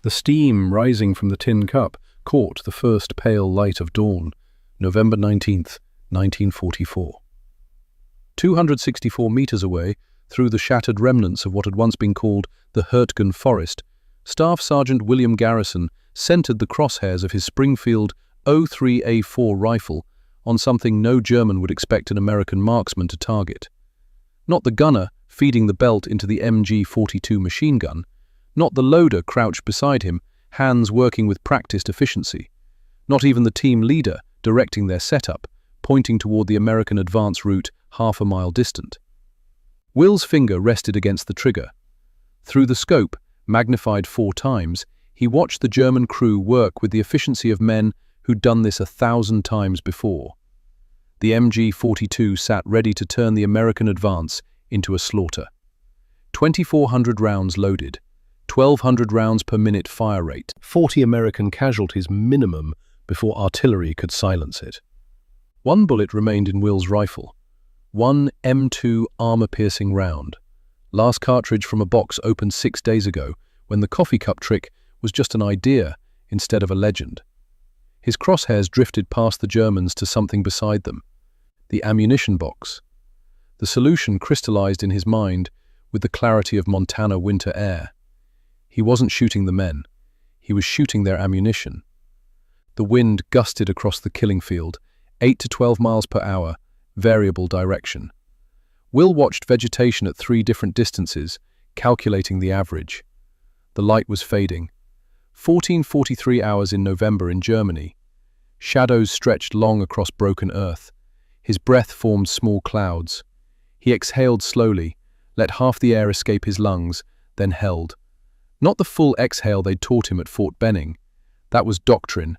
The steam rising from the tin cup caught the first pale light of dawn, November 19th, 1944. 264 meters away, through the shattered remnants of what had once been called the Hurtgen Forest, Staff Sergeant William Garrison centered the crosshairs of his Springfield 03A4 rifle on something no German would expect an American marksman to target. Not the gunner feeding the belt into the MG-42 machine gun, not the loader crouched beside him, hands working with practiced efficiency, not even the team leader directing their setup, pointing toward the American advance route half a mile distant. Will's finger rested against the trigger. Through the scope, magnified 4 times, he watched the German crew work with the efficiency of men who'd done this 1,000 times before. The MG-42 sat ready to turn the American advance into a slaughter. 2,400 rounds loaded, 1,200 rounds per minute fire rate, 40 American casualties minimum before artillery could silence it. One bullet remained in Will's rifle, one M2 armor-piercing round, last cartridge from a box opened 6 days ago when the coffee cup trick was just an idea instead of a legend. His crosshairs drifted past the Germans to something beside them, the ammunition box. The solution crystallized in his mind with the clarity of Montana winter air. He wasn't shooting the men, he was shooting their ammunition. The wind gusted across the killing field, 8 to 12 miles per hour, variable direction. Will watched vegetation at 3 different distances, calculating the average. The light was fading. 1443 hours in November in Germany. Shadows stretched long across broken earth. His breath formed small clouds. He exhaled slowly, let half the air escape his lungs, then held. Not the full exhale they'd taught him at Fort Benning. That was doctrine.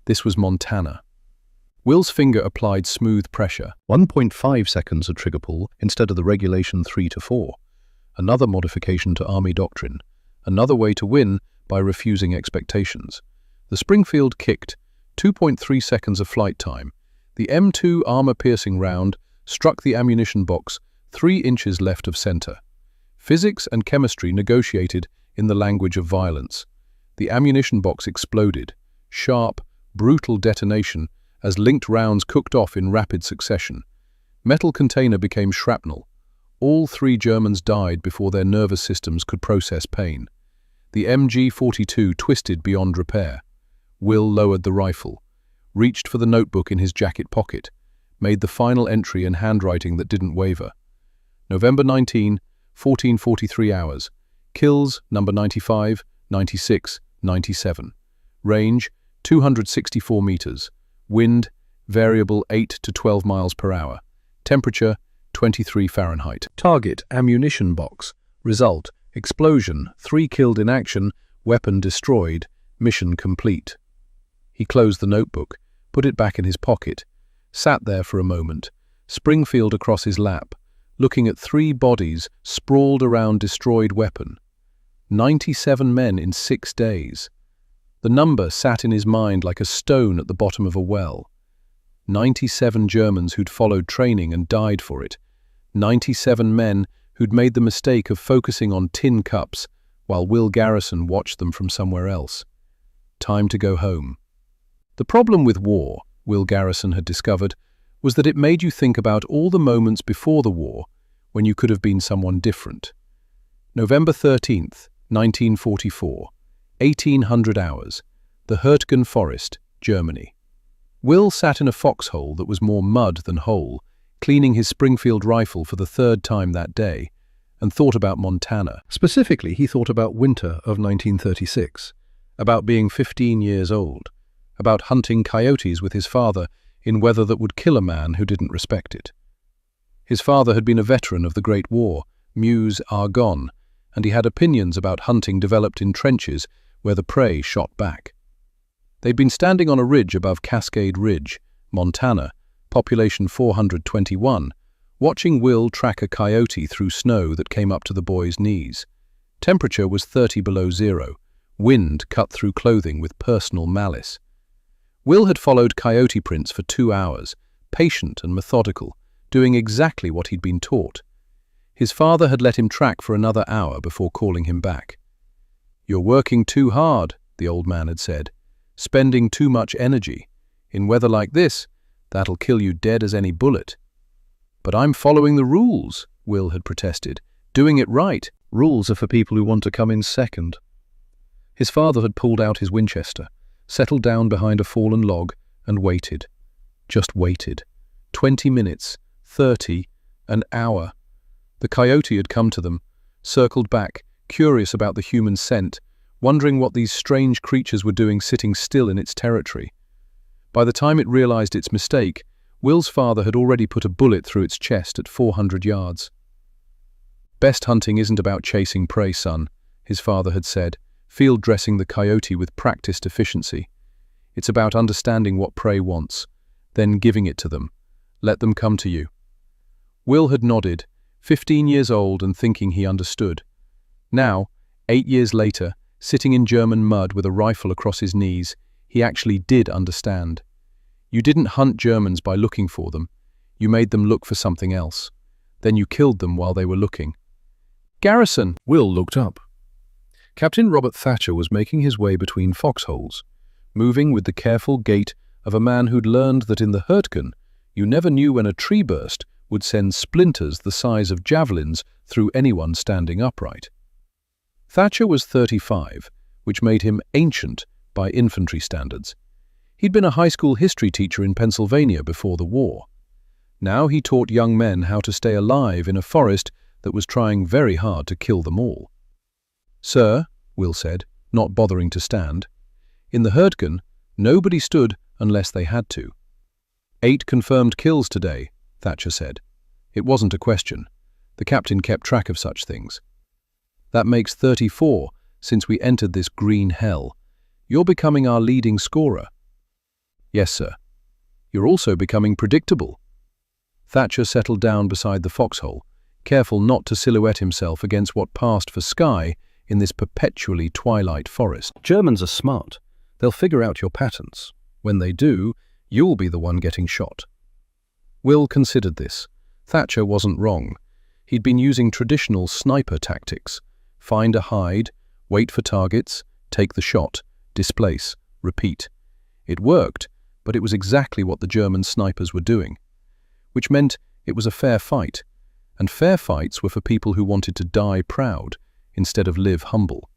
This was Montana. Will's finger applied smooth pressure. 1.5 seconds of trigger pull instead of the regulation 3 to 4. Another modification to Army doctrine. Another way to win by refusing expectations. The Springfield kicked, 2.3 seconds of flight time. The M2 armor-piercing round struck the ammunition box 3 inches left of center. Physics and chemistry negotiated in the language of violence. The ammunition box exploded. Sharp, brutal detonation as linked rounds cooked off in rapid succession. Metal container became shrapnel. All 3 Germans died before their nervous systems could process pain. The MG-42 twisted beyond repair. Will lowered the rifle, reached for the notebook in his jacket pocket, made the final entry in handwriting that didn't waver. November 19, 1443 hours. Kills, number 95, 96, 97. Range, 264 meters. Wind, variable 8 to 12 miles per hour. Temperature, 23 Fahrenheit. Target, ammunition box. Result, explosion, 3 killed in action, weapon destroyed, mission complete. He closed the notebook, put it back in his pocket, sat there for a moment, Springfield across his lap, looking at 3 bodies sprawled around destroyed weapon. 97 men in 6 days. The number sat in his mind like a stone at the bottom of a well. 97 Germans who'd followed training and died for it. 97 men who'd made the mistake of focusing on tin cups while Will Garrison watched them from somewhere else. Time to go home. The problem with war, Will Garrison had discovered, was that it made you think about all the moments before the war when you could have been someone different. November 13th, 1944, 1800 hours, the Hurtgen Forest, Germany. Will sat in a foxhole that was more mud than hole, cleaning his Springfield rifle for the 3rd time that day, and thought about Montana. Specifically, he thought about winter of 1936, about being 15 years old, about hunting coyotes with his father in weather that would kill a man who didn't respect it. His father had been a veteran of the Great War, Meuse Argonne, and he had opinions about hunting developed in trenches where the prey shot back. They'd been standing on a ridge above Cascade Ridge, Montana, population 421, watching Will track a coyote through snow that came up to the boy's knees. Temperature was 30 below zero, wind cut through clothing with personal malice. Will had followed coyote prints for 2 hours, patient and methodical, doing exactly what he'd been taught. His father had let him track for another hour before calling him back. "You're working too hard," the old man had said. "Spending too much energy. In weather like this, that'll kill you dead as any bullet." "But I'm following the rules," Will had protested. "Doing it right. Rules are for people who want to come in second." His father had pulled out his Winchester, settled down behind a fallen log, and waited. Just waited. 20 minutes, 30, an hour. The coyote had come to them, circled back, curious about the human scent, wondering what these strange creatures were doing sitting still in its territory. By the time it realized its mistake, Will's father had already put a bullet through its chest at 400 yards. "Best hunting isn't about chasing prey, son," his father had said, field dressing the coyote with practiced efficiency. "It's about understanding what prey wants, then giving it to them. Let them come to you." Will had nodded, 15 years old and thinking he understood. Now, 8 years later, sitting in German mud with a rifle across his knees, he actually did understand. You didn't hunt Germans by looking for them. You made them look for something else. Then you killed them while they were looking. "Garrison!" Will looked up. Captain Robert Thatcher was making his way between foxholes, moving with the careful gait of a man who'd learned that in the Hurtgen, you never knew when a tree burst would send splinters the size of javelins through anyone standing upright. Thatcher was 35, which made him ancient by infantry standards. He'd been a high school history teacher in Pennsylvania before the war. Now he taught young men how to stay alive in a forest that was trying very hard to kill them all. "Sir," Will said, not bothering to stand. "In the Hurtgen, nobody stood unless they had to." 8 confirmed kills today, Thatcher said. It wasn't a question. The captain kept track of such things. "That makes 34 since we entered this green hell. You're becoming our leading scorer." "Yes, sir." "You're also becoming predictable." Thatcher settled down beside the foxhole, careful not to silhouette himself against what passed for sky in this perpetually twilight forest. "Germans are smart. They'll figure out your patterns. When they do, you'll be the one getting shot." Will considered this. Thatcher wasn't wrong. He'd been using traditional sniper tactics. Find a hide, wait for targets, take the shot, displace, repeat. It worked, but it was exactly what the German snipers were doing. Which meant it was a fair fight, and fair fights were for people who wanted to die proud instead of live humble.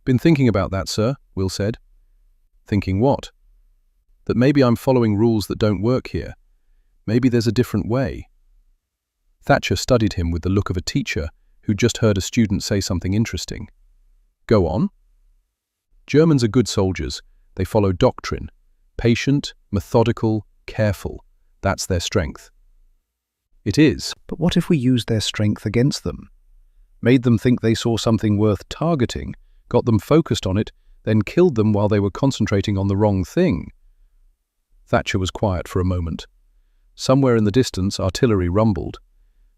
"Been thinking about that, sir," Will said. "Thinking what?" "That maybe I'm following rules that don't work here. Maybe there's a different way." Thatcher studied him with the look of a teacher who'd just heard a student say something interesting. "Go on." "Germans are good soldiers. They follow doctrine. Patient, methodical, careful. That's their strength." "It is, but what if we used their strength against them? Made them think they saw something worth targeting, got them focused on it, then killed them while they were concentrating on the wrong thing?" Thatcher was quiet for a moment. Somewhere in the distance, artillery rumbled.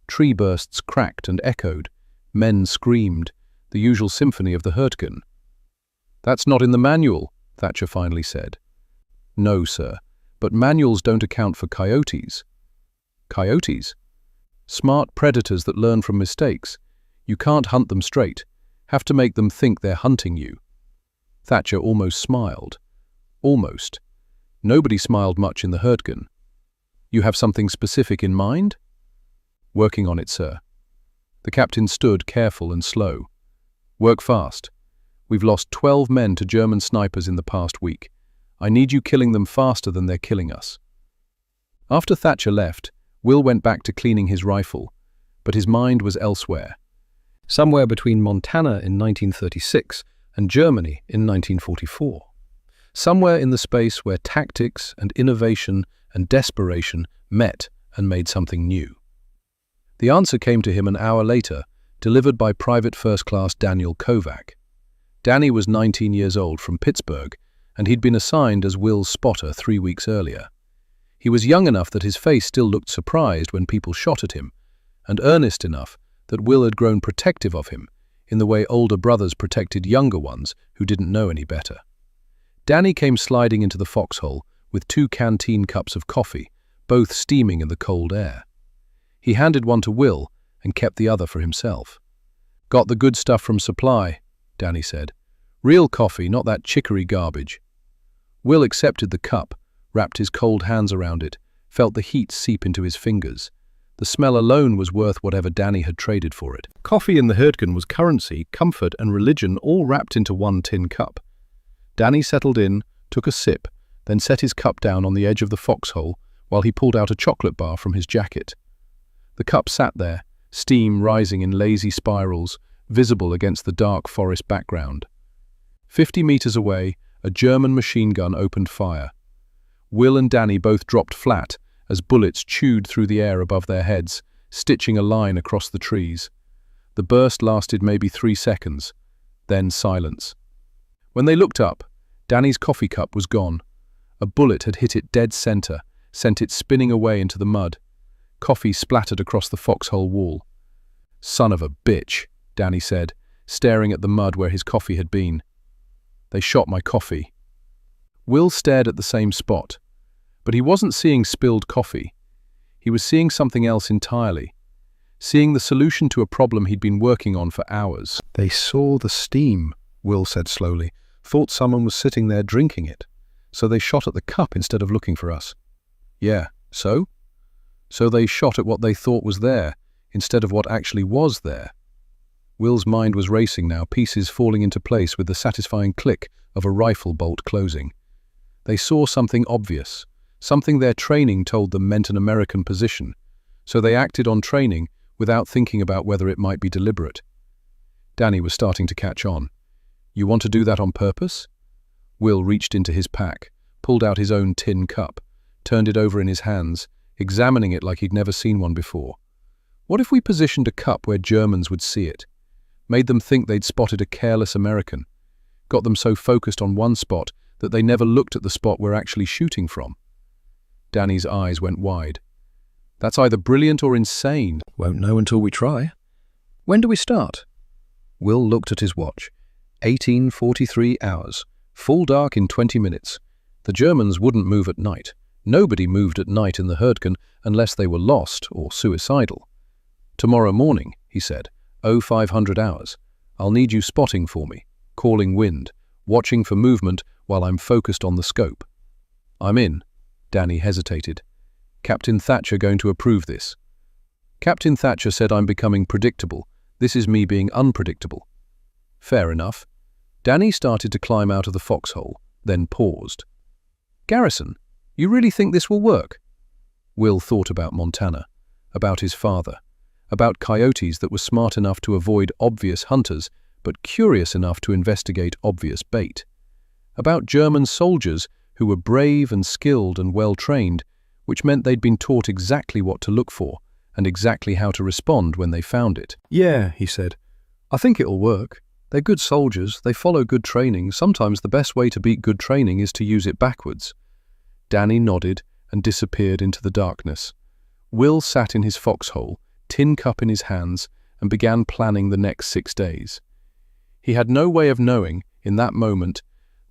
Tree bursts cracked and echoed. Men screamed, the usual symphony of the Hurtgen. "That's not in the manual," Thatcher finally said. "No, sir, but manuals don't account for coyotes." "Coyotes?" "Smart predators that learn from mistakes. You can't hunt them straight. Have to make them think they're hunting you." Thatcher almost smiled. Almost. Nobody smiled much in the Hurtgen. "You have something specific in mind?" "Working on it, sir." The captain stood careful and slow. "Work fast. We've lost 12 men to German snipers in the past week. I need you killing them faster than they're killing us." After Thatcher left, Will went back to cleaning his rifle, but his mind was elsewhere. Somewhere between Montana in 1936 and Germany in 1944. Somewhere in the space where tactics and innovation and desperation met and made something new. The answer came to him an hour later, delivered by Private First Class Daniel Kovac. Danny was 19 years old from Pittsburgh, and he'd been assigned as Will's spotter 3 weeks earlier. He was young enough that his face still looked surprised when people shot at him, and earnest enough that Will had grown protective of him in the way older brothers protected younger ones who didn't know any better. Danny came sliding into the foxhole with 2 canteen cups of coffee, both steaming in the cold air. He handed one to Will and kept the other for himself. "Got the good stuff from supply," Danny said. Real coffee, not that chicory garbage. Will accepted the cup, wrapped his cold hands around it, felt the heat seep into his fingers. The smell alone was worth whatever Danny had traded for it. Coffee in the Herdgen was currency, comfort and religion all wrapped into one tin cup. Danny settled in, took a sip, then set his cup down on the edge of the foxhole while he pulled out a chocolate bar from his jacket. The cup sat there, steam rising in lazy spirals, visible against the dark forest background. 50 meters away, a German machine gun opened fire. Will and Danny both dropped flat as bullets chewed through the air above their heads, stitching a line across the trees. The burst lasted maybe 3 seconds, then silence. When they looked up, Danny's coffee cup was gone. A bullet had hit it dead center, sent it spinning away into the mud. Coffee splattered across the foxhole wall. "Son of a bitch," Danny said, staring at the mud where his coffee had been. "They shot my coffee." Will stared at the same spot, but he wasn't seeing spilled coffee. He was seeing something else entirely, seeing the solution to a problem he'd been working on for hours. "They saw the steam," Will said slowly, "thought someone was sitting there drinking it, so they shot at the cup instead of looking for us." "Yeah, so?" "So they shot at what they thought was there, instead of what actually was there." Will's mind was racing now, pieces falling into place with the satisfying click of a rifle bolt closing. They saw something obvious, something their training told them meant an American position, so they acted on training without thinking about whether it might be deliberate. Danny was starting to catch on. "You want to do that on purpose?" Will reached into his pack, pulled out his own tin cup, turned it over in his hands, examining it like he'd never seen one before. "What if we positioned a cup where Germans would see it? Made them think they'd spotted a careless American? Got them so focused on one spot that they never looked at the spot we're actually shooting from?" Danny's eyes went wide. "That's either brilliant or insane." "Won't know until we try." "When do we start?" Will looked at his watch. 18:43 hours. Full dark in 20 minutes. The Germans wouldn't move at night. Nobody moved at night in the Herdgen unless they were lost or suicidal. "Tomorrow morning," he said, 0500 hours. "I'll need you spotting for me, calling wind, watching for movement while I'm focused on the scope." "I'm in." Danny hesitated. "Captain Thatcher going to approve this?" "Captain Thatcher said I'm becoming predictable. This is me being unpredictable." "Fair enough." Danny started to climb out of the foxhole, then paused. "Garrison, you really think this will work?" Will thought about Montana, about his father, about coyotes that were smart enough to avoid obvious hunters but curious enough to investigate obvious bait, about German soldiers who were brave and skilled and well-trained, which meant they'd been taught exactly what to look for and exactly how to respond when they found it. "Yeah," he said. "I think it'll work. They're good soldiers, they follow good training. Sometimes the best way to beat good training is to use it backwards." Danny nodded and disappeared into the darkness. Will sat in his foxhole, tin cup in his hands, and began planning the next 6 days. He had no way of knowing, in that moment,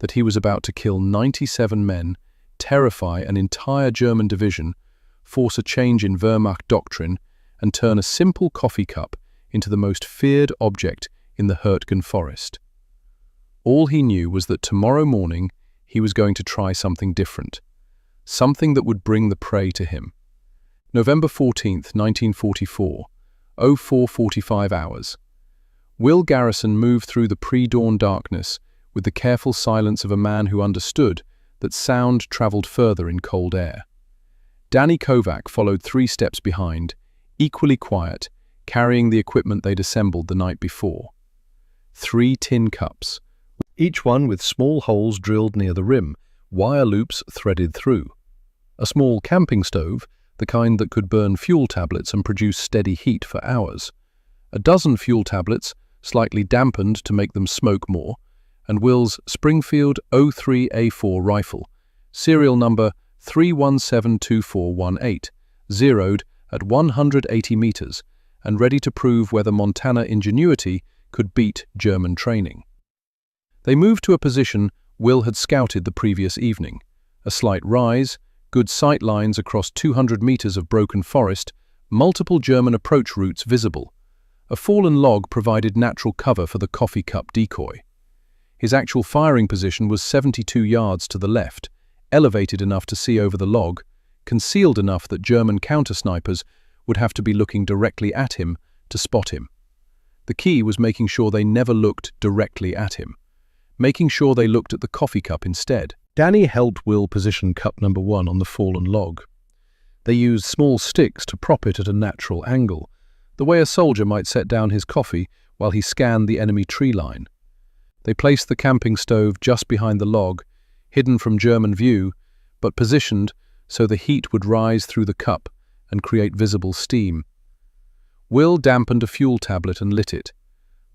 that he was about to kill 97 men, terrify an entire German division, force a change in Wehrmacht doctrine, and turn a simple coffee cup into the most feared object in the Herdgen forest. All he knew was that tomorrow morning he was going to try something different, something that would bring the prey to him. November 14th, 1944, 04:45 hours. Will Garrison moved through the pre-dawn darkness with the careful silence of a man who understood that sound traveled further in cold air. Danny Kovac followed 3 steps behind, equally quiet, carrying the equipment they'd assembled the night before. 3 tin cups, each one with small holes drilled near the rim, wire loops threaded through. A small camping stove, the kind that could burn fuel tablets and produce steady heat for hours. A dozen fuel tablets, slightly dampened to make them smoke more, and Will's Springfield 03A4 rifle, serial number 3172418, zeroed at 180 meters, and ready to prove whether Montana ingenuity could beat German training. They moved to a position Will had scouted the previous evening. A slight rise, good sight lines across 200 meters of broken forest, multiple German approach routes visible. A fallen log provided natural cover for the coffee cup decoy. His actual firing position was 72 yards to the left, elevated enough to see over the log, concealed enough that German counter-snipers would have to be looking directly at him to spot him. The key was making sure they never looked directly at him, making sure they looked at the coffee cup instead. Danny helped Will position cup number 1 on the fallen log. They used small sticks to prop it at a natural angle, the way a soldier might set down his coffee while he scanned the enemy tree line. They placed the camping stove just behind the log, hidden from German view, but positioned so the heat would rise through the cup and create visible steam. Will dampened a fuel tablet and lit it.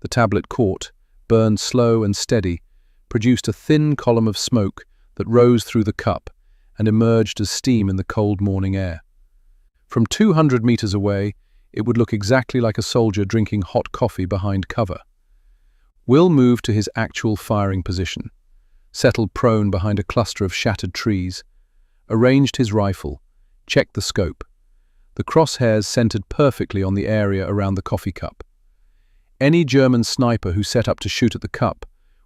The tablet caught, burned slow and steady, produced a thin column of smoke that rose through the cup and emerged as steam in the cold morning air. From 200 meters away, it would look exactly like a soldier drinking hot coffee behind cover. Will moved to his actual firing position, settled prone behind a cluster of shattered trees, arranged his rifle, checked the scope. The crosshairs centered perfectly on the area around the coffee cup. Any German sniper who set up to shoot at the cup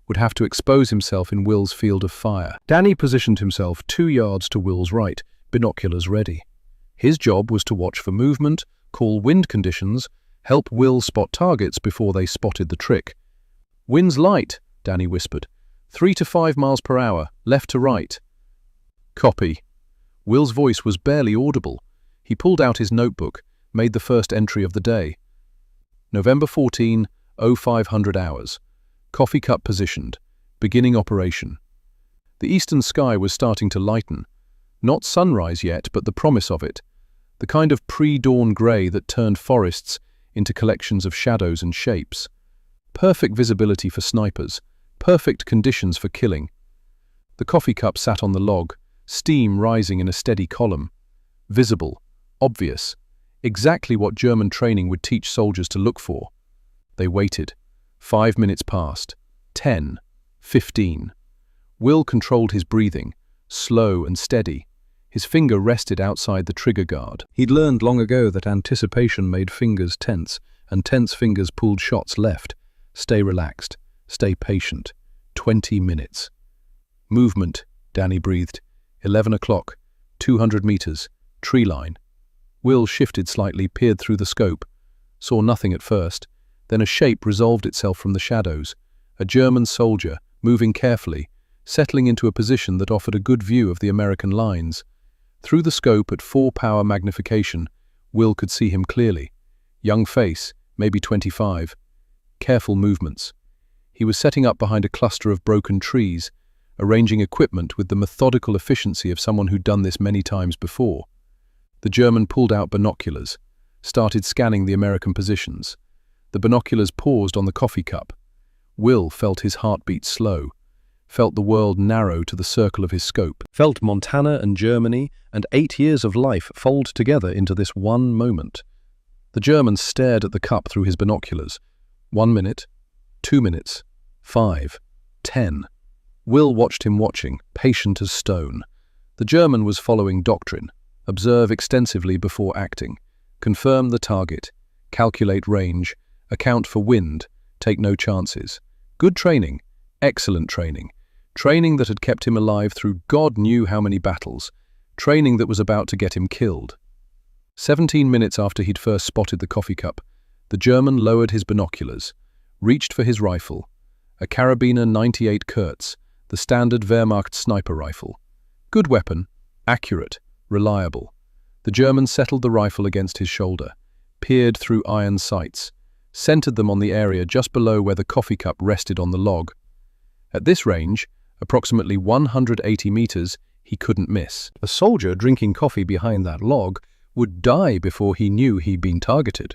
would have to expose himself in Will's field of fire. Danny positioned himself 2 yards to Will's right, binoculars ready. His job was to watch for movement, call wind conditions, help Will spot targets before they spotted the trick. "Wind's light," Danny whispered. 3 to 5 miles per hour, left to right. "Copy." Will's voice was barely audible. He pulled out his notebook, made the first entry of the day. November 14, 0500 hours. Coffee cup positioned. Beginning operation. The eastern sky was starting to lighten. Not sunrise yet, but the promise of it. The kind of pre-dawn grey that turned forests into collections of shadows and shapes. Perfect visibility for snipers. Perfect conditions for killing. The coffee cup sat on the log, steam rising in a steady column. Visible. Obvious. Exactly what German training would teach soldiers to look for. They waited. 5 minutes passed. 10. 15. Will controlled his breathing, slow and steady. His finger rested outside the trigger guard. He'd learned long ago that anticipation made fingers tense, and tense fingers pulled shots left. Stay relaxed. Stay patient. 20 minutes. Movement, Danny breathed. 11 o'clock. 200 meters. Tree line. Will shifted slightly, peered through the scope. Saw nothing at first. Then a shape resolved itself from the shadows. A German soldier, moving carefully, settling into a position that offered a good view of the American lines. Through the scope at 4-power magnification, Will could see him clearly. Young face, maybe 25. Careful movements. He was setting up behind a cluster of broken trees, arranging equipment with the methodical efficiency of someone who'd done this many times before. The German pulled out binoculars, started scanning the American positions. The binoculars paused on the coffee cup. Will felt his heartbeat slow, felt the world narrow to the circle of his scope, Felt Montana and Germany and 8 years of life fold together into this one moment. The German stared at the cup through his binoculars. 1 minute, 2 minutes, 5, 10. Will watched him watching, patient as stone. The German was following doctrine. Observe extensively before acting. Confirm the target. Calculate range. Account for wind. Take no chances. Good training. Excellent training. Training that had kept him alive through God knew how many battles. Training that was about to get him killed. 17 minutes after he'd first spotted the coffee cup, the German lowered his binoculars, reached for his rifle, a Karabiner 98 Kurz, the standard Wehrmacht sniper rifle. Good weapon, accurate, reliable. The German settled the rifle against his shoulder, peered through iron sights, centered them on the area just below where the coffee cup rested on the log. At this range, approximately 180 meters, he couldn't miss. A soldier drinking coffee behind that log would die before he knew he'd been targeted.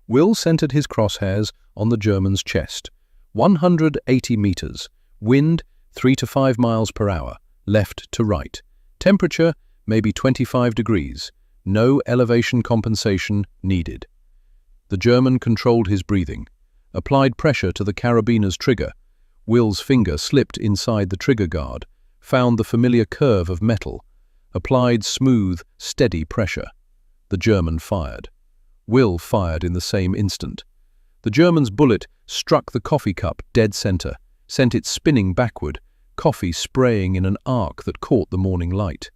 Will centered his crosshairs on the German's chest. 180 meters, wind 3 to 5 miles per hour, left to right. Temperature, maybe 25 degrees. No elevation compensation needed. The German controlled his breathing, applied pressure to the carabiner's trigger. Will's finger slipped inside the trigger guard, found the familiar curve of metal, applied smooth, steady pressure. The German fired. Will fired in the same instant. The German's bullet struck the coffee cup dead center, sent it spinning backward, coffee spraying in an arc that caught the morning light.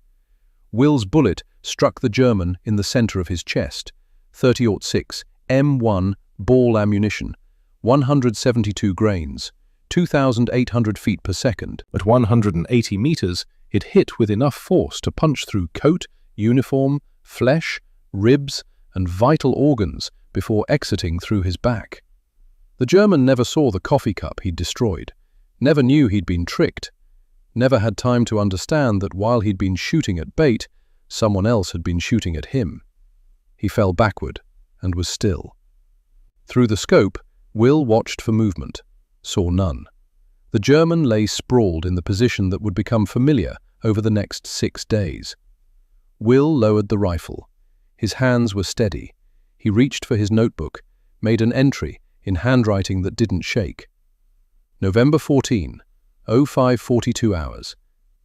Will's bullet struck the German in the center of his chest. 30-06 M1 ball ammunition, 172 grains, 2,800 feet per second. At 180 meters, it hit with enough force to punch through coat, uniform, flesh, ribs, and vital organs before exiting through his back. The German never saw the coffee cup he'd destroyed, never knew he'd been tricked, never had time to understand that while he'd been shooting at bait, someone else had been shooting at him. He fell backward and was still. Through the scope, Will watched for movement, saw none. The German lay sprawled in the position that would become familiar over the next 6 days. Will lowered the rifle. His hands were steady. He reached for his notebook, made an entry in handwriting that didn't shake. November 14, 05:42 hours.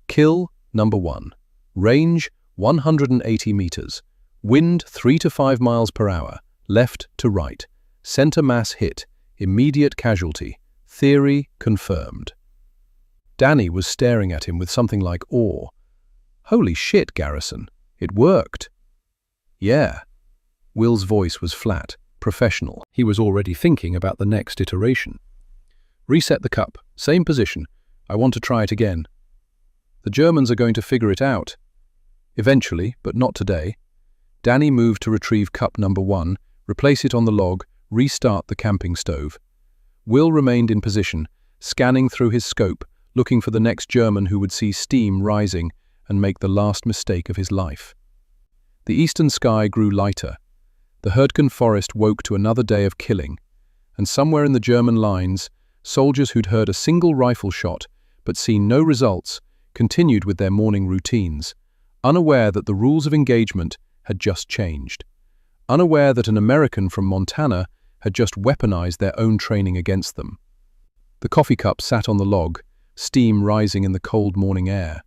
Kill number 1. Range 180 meters. Wind 3 to 5 miles per hour, left to right. Center mass hit. Immediate casualty. Theory confirmed. Danny was staring at him with something like awe. Holy shit, Garrison. It worked. Yeah. Will's voice was flat, professional. He was already thinking about the next iteration. Reset the cup. Same position. I want to try it again. The Germans are going to figure it out. Eventually, but not today. Danny moved to retrieve cup number 1, replace it on the log, restart the camping stove. Will remained in position, scanning through his scope, looking for the next German who would see steam rising and make the last mistake of his life. The eastern sky grew lighter. The Hurtgen forest woke to another day of killing, and somewhere in the German lines, soldiers who'd heard a single rifle shot but seen no results continued with their morning routines, unaware that the rules of engagement had just changed, unaware that an American from Montana had just weaponized their own training against them. The coffee cup sat on the log, steam rising in the cold morning air.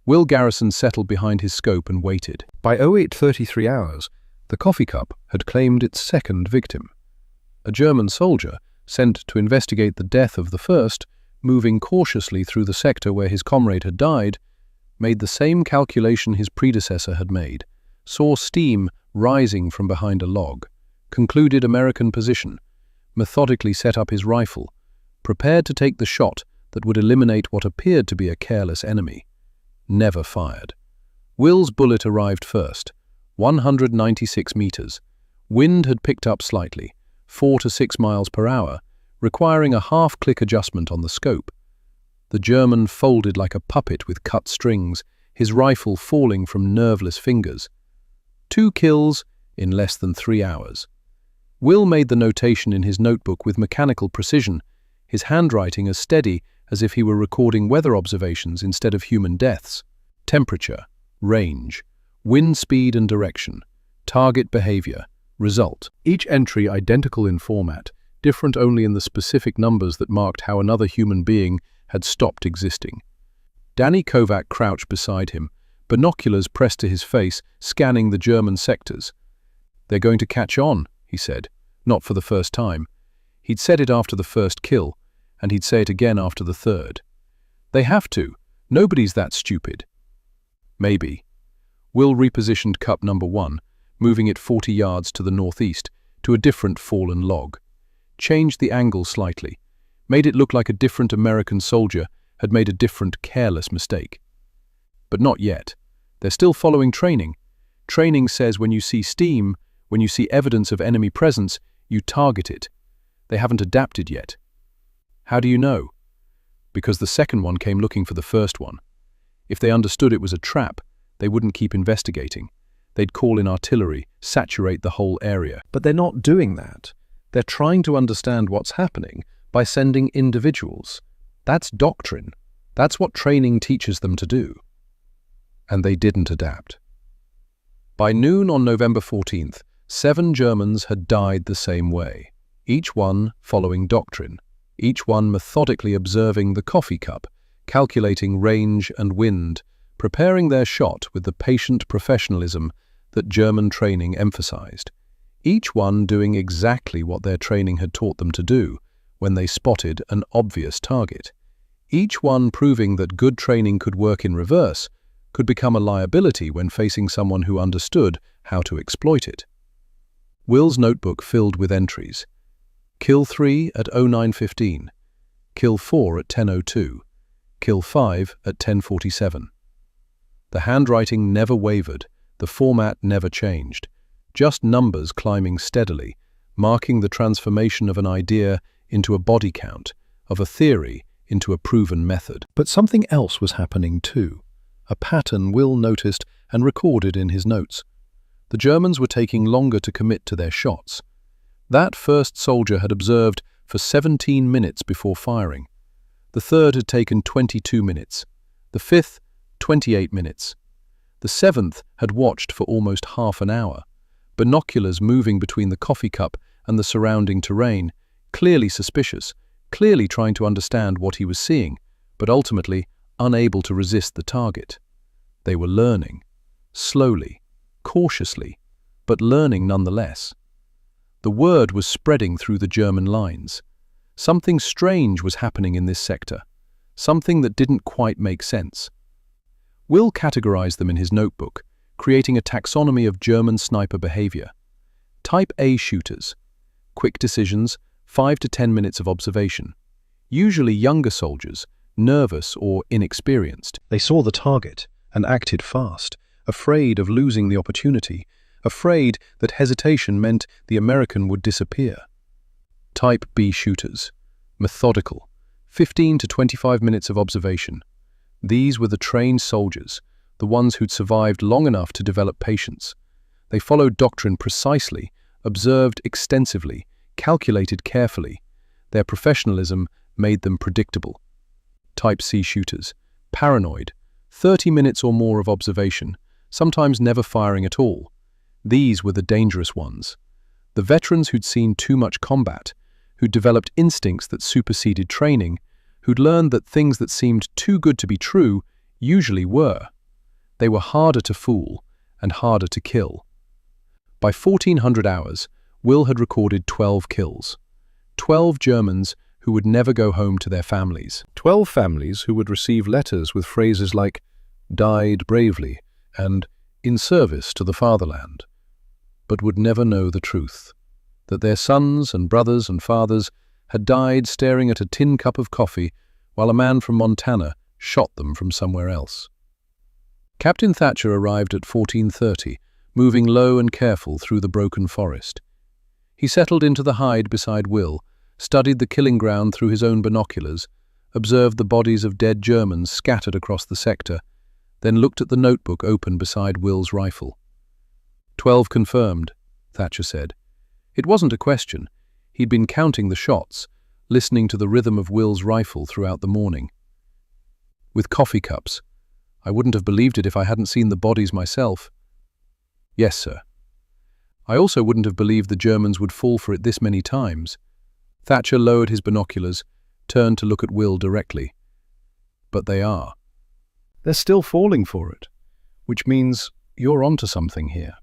Will Garrison settled behind his scope and waited. By 08:33 hours, the coffee cup had claimed its second victim. A German soldier, sent to investigate the death of the first, moving cautiously through the sector where his comrade had died, made the same calculation his predecessor had made, saw steam rising from behind a log, concluded American position, methodically set up his rifle, prepared to take the shot that would eliminate what appeared to be a careless enemy. Never fired. Will's bullet arrived first, 196 meters. Wind had picked up slightly, 4 to 6 miles per hour, requiring a half-click adjustment on the scope. The German folded like a puppet with cut strings, his rifle falling from nerveless fingers. 2 kills in less than 3 hours. Will made the notation in his notebook with mechanical precision, his handwriting as steady as if he were recording weather observations instead of human deaths. Temperature, range, wind speed and direction, target behavior, result. Each entry identical in format, different only in the specific numbers that marked how another human being had stopped existing. Danny Kovac crouched beside him, binoculars pressed to his face, scanning the German sectors. "They're going to catch on," he said, not for the first time. He'd said it after the first kill, and he'd say it again after the third. "They have to. Nobody's that stupid." Maybe. Will repositioned cup number 1, moving it 40 yards to the northeast, to a different fallen log. Changed the angle slightly, made it look like a different American soldier had made a different careless mistake. But not yet. They're still following training. Training says when you see steam, when you see evidence of enemy presence, you target it. They haven't adapted yet. How do you know? Because the second one came looking for the first one. If they understood it was a trap, they wouldn't keep investigating. They'd call in artillery, saturate the whole area. But they're not doing that. They're trying to understand what's happening by sending individuals. That's doctrine. That's what training teaches them to do. And they didn't adapt. By noon on November 14th, 7 Germans had died the same way, each one following doctrine, each one methodically observing the coffee cup, calculating range and wind, preparing their shot with the patient professionalism that German training emphasized, each one doing exactly what their training had taught them to do, when they spotted an obvious target. Each one proving that good training could work in reverse, could become a liability when facing someone who understood how to exploit it. Will's notebook filled with entries. Kill 3 at 09:15. Kill 4 at 10:02. Kill 5 at 10:47. The handwriting never wavered, the format never changed. Just numbers climbing steadily, marking the transformation of an idea into a body count, of a theory into a proven method. But something else was happening too. A pattern Will noticed and recorded in his notes. The Germans were taking longer to commit to their shots. That first soldier had observed for 17 minutes before firing. The third had taken 22 minutes. The fifth, 28 minutes. The seventh had watched for almost half an hour, binoculars moving between the coffee cup and the surrounding terrain, clearly suspicious, clearly trying to understand what he was seeing, but ultimately unable to resist the target. They were learning, slowly, cautiously, but learning nonetheless. The word was spreading through the German lines. Something strange was happening in this sector, something that didn't quite make sense. Will categorized them in his notebook, creating a taxonomy of German sniper behavior. Type A shooters, quick decisions, 5 to 10 minutes of observation. Usually younger soldiers, nervous or inexperienced. They saw the target and acted fast, afraid of losing the opportunity, afraid that hesitation meant the American would disappear. Type B shooters, methodical, 15 to 25 minutes of observation. These were the trained soldiers, the ones who'd survived long enough to develop patience. They followed doctrine precisely, observed extensively, calculated carefully. Their professionalism made them predictable. Type C shooters, paranoid, 30 minutes or more of observation, sometimes never firing at all. These were the dangerous ones. The veterans who'd seen too much combat, who'd developed instincts that superseded training, who'd learned that things that seemed too good to be true usually were. They were harder to fool and harder to kill. By 1400 hours, Will had recorded 12 kills. 12 Germans who would never go home to their families. 12 families who would receive letters with phrases like, "died bravely," and "in service to the fatherland," but would never know the truth, that their sons and brothers and fathers had died staring at a tin cup of coffee while a man from Montana shot them from somewhere else. Captain Thatcher arrived at 14:30, moving low and careful through the broken forest. He settled into the hide beside Will, studied the killing ground through his own binoculars, observed the bodies of dead Germans scattered across the sector, then looked at the notebook open beside Will's rifle. 12 confirmed, Thatcher said. It wasn't a question. He'd been counting the shots, listening to the rhythm of Will's rifle throughout the morning. With coffee cups. I wouldn't have believed it if I hadn't seen the bodies myself. Yes, sir. I also wouldn't have believed the Germans would fall for it this many times. Thatcher lowered his binoculars, turned to look at Will directly. But they are. They're still falling for it, which means you're onto something here.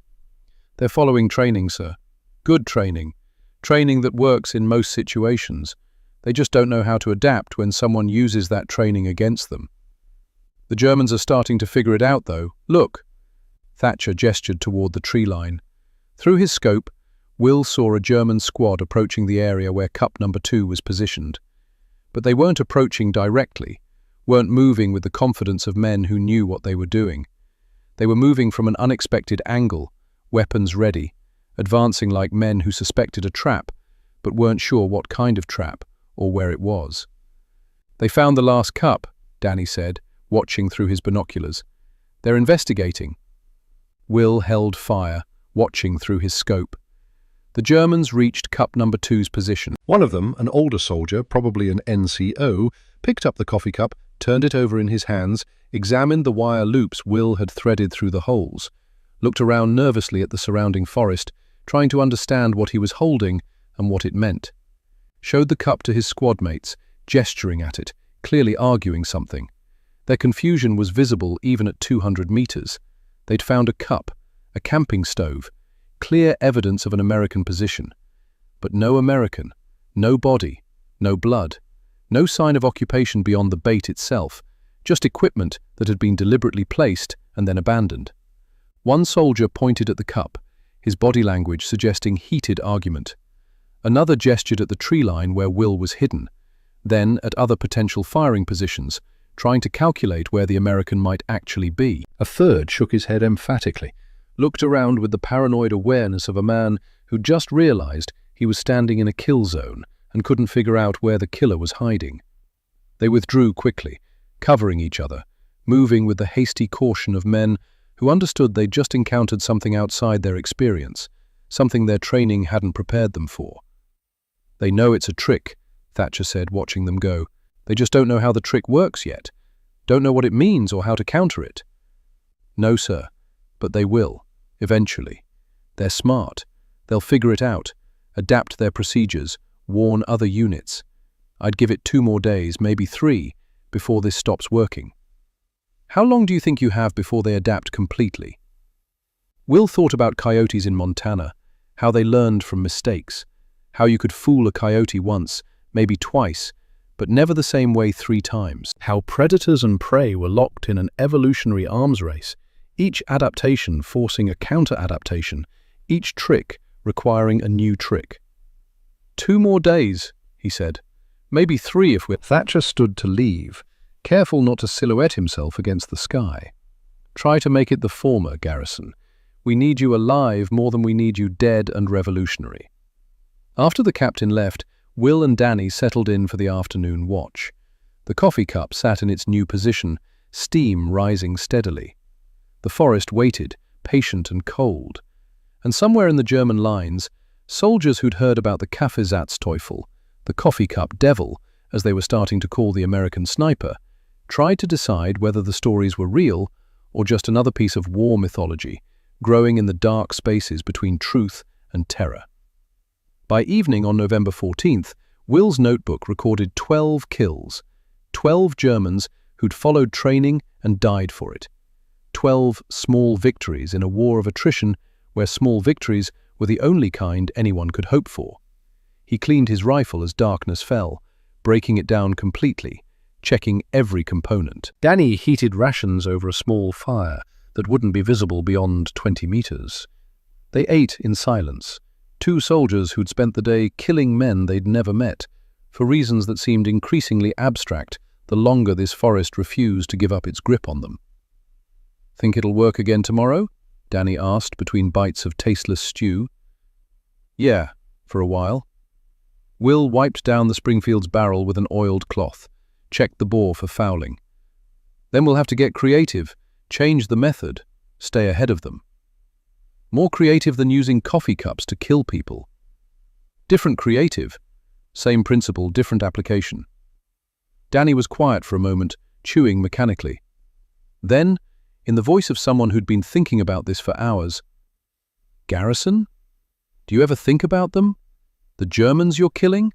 They're following training, sir. Good training. Training that works in most situations. They just don't know how to adapt when someone uses that training against them. The Germans are starting to figure it out, though. Look. Thatcher gestured toward the tree line. Through his scope, Will saw a German squad approaching the area where Cup number 2 was positioned. But they weren't approaching directly, weren't moving with the confidence of men who knew what they were doing. They were moving from an unexpected angle, weapons ready, advancing like men who suspected a trap, but weren't sure what kind of trap or where it was. They found the last cup, Danny said, watching through his binoculars. They're investigating. Will held fire, watching through his scope. The Germans reached Cup number 2's position. One of them, an older soldier, probably an NCO, picked up the coffee cup, turned it over in his hands, examined the wire loops Will had threaded through the holes, looked around nervously at the surrounding forest, trying to understand what he was holding and what it meant. Showed the cup to his squad mates, gesturing at it, clearly arguing something. Their confusion was visible even at 200 meters. They'd found a cup, a camping stove, clear evidence of an American position. But no American, no body, No blood. No sign of occupation beyond the bait itself, just equipment that had been deliberately placed and then abandoned. One soldier pointed at the cup, his body language suggesting heated argument. Another gestured at the tree line where Will was hidden, then at other potential firing positions, trying to calculate where the American might actually be. A third shook his head emphatically, looked around with the paranoid awareness of a man who just realized he was standing in a kill zone and couldn't figure out where the killer was hiding. They withdrew quickly, covering each other, moving with the hasty caution of men who understood they'd just encountered something outside their experience, something their training hadn't prepared them for. "They know it's a trick," Thatcher said, watching them go. "They just don't know how the trick works yet. Don't know what it means or how to counter it." "No, sir, but they will, eventually. They're smart. They'll figure it out, adapt their procedures, warn other units. I'd give it 2 more days, maybe 3, before this stops working." "How long do you think you have before they adapt completely?" Will thought about coyotes in Montana, how they learned from mistakes, how you could fool a coyote once, maybe twice, but never the same way 3 times. How predators and prey were locked in an evolutionary arms race, each adaptation forcing a counter-adaptation, each trick requiring a new trick. 2 more days, he said. "Maybe 3 if we're—" Thatcher stood to leave, careful not to silhouette himself against the sky. "Try to make it the former, Garrison. We need you alive more than we need you dead and revolutionary." After the captain left, Will and Danny settled in for the afternoon watch. The coffee cup sat in its new position, steam rising steadily. The forest waited, patient and cold. And somewhere in the German lines, soldiers who'd heard about the Kaffeesatzteufel, the coffee cup devil, as they were starting to call the American sniper, tried to decide whether the stories were real or just another piece of war mythology, growing in the dark spaces between truth and terror. By evening on November 14th, Will's notebook recorded 12 kills, 12 Germans who'd followed training and died for it. 12 small victories in a war of attrition where small victories were the only kind anyone could hope for. He cleaned his rifle as darkness fell, breaking it down completely, checking every component. Danny heated rations over a small fire that wouldn't be visible beyond 20 meters. They ate in silence, 2 soldiers who'd spent the day killing men they'd never met, for reasons that seemed increasingly abstract the longer this forest refused to give up its grip on them. "Think it'll work again tomorrow?" Danny asked between bites of tasteless stew. "Yeah, for a while." Will wiped down the Springfield's barrel with an oiled cloth, checked the bore for fouling. "Then we'll have to get creative, change the method, stay ahead of them." "More creative than using coffee cups to kill people." "Different creative. Same principle, different application." Danny was quiet for a moment, chewing mechanically. Then, in the voice of someone who'd been thinking about this for hours, "Garrison? Do you ever think about them? The Germans you're killing?"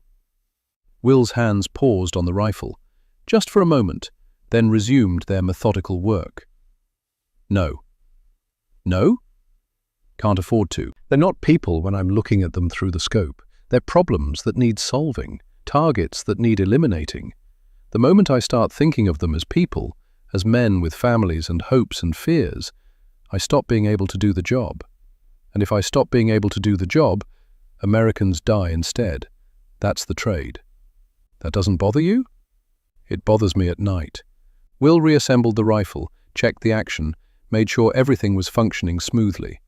Will's hands paused on the rifle, just for a moment, then resumed their methodical work. "No." "No?" "Can't afford to. They're not people when I'm looking at them through the scope. They're problems that need solving, targets that need eliminating. The moment I start thinking of them as people, as men with families and hopes and fears, I stop being able to do the job. And if I stop being able to do the job, Americans die instead. That's the trade." "That doesn't bother you?" "It bothers me at night." Will reassembled the rifle, checked the action, made sure everything was functioning smoothly.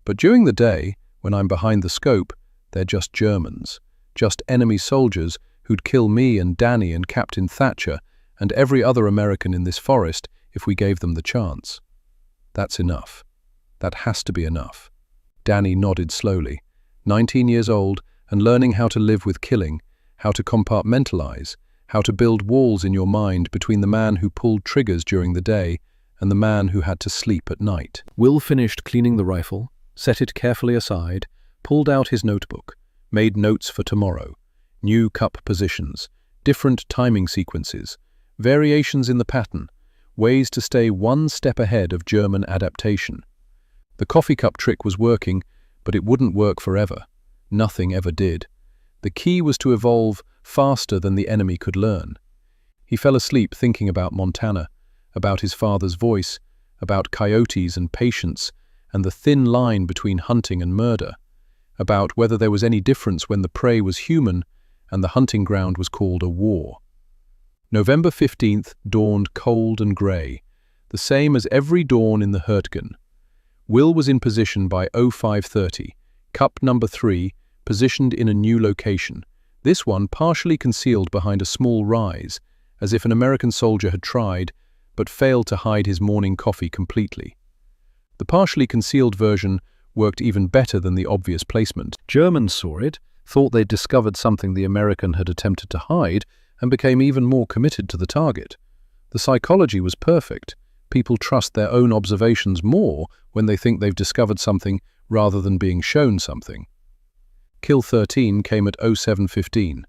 "But during the day, when I'm behind the scope, they're just Germans, just enemy soldiers who'd kill me and Danny and Captain Thatcher and every other American in this forest if we gave them the chance. That's enough. That has to be enough." Danny nodded slowly, 19 years old and learning how to live with killing, how to compartmentalize, how to build walls in your mind between the man who pulled triggers during the day and the man who had to sleep at night. Will finished cleaning the rifle, set it carefully aside, pulled out his notebook, made notes for tomorrow, new cup positions, different timing sequences, variations in the pattern, ways to stay one step ahead of German adaptation. The coffee cup trick was working, but it wouldn't work forever. Nothing ever did. The key was to evolve faster than the enemy could learn. He fell asleep thinking about Montana, about his father's voice, about coyotes and patience, and the thin line between hunting and murder, about whether there was any difference when the prey was human and the hunting ground was called a war. November 15th dawned cold and grey, the same as every dawn in the Hurtgen. Will was in position by 0530, cup number 3, positioned in a new location, this one partially concealed behind a small rise, as if an American soldier had tried, but failed to hide his morning coffee completely. The partially concealed version worked even better than the obvious placement. Germans saw it, thought they'd discovered something the American had attempted to hide, and became even more committed to the target. The psychology was perfect. People trust their own observations more when they think they've discovered something rather than being shown something. Kill 13 came at 0715.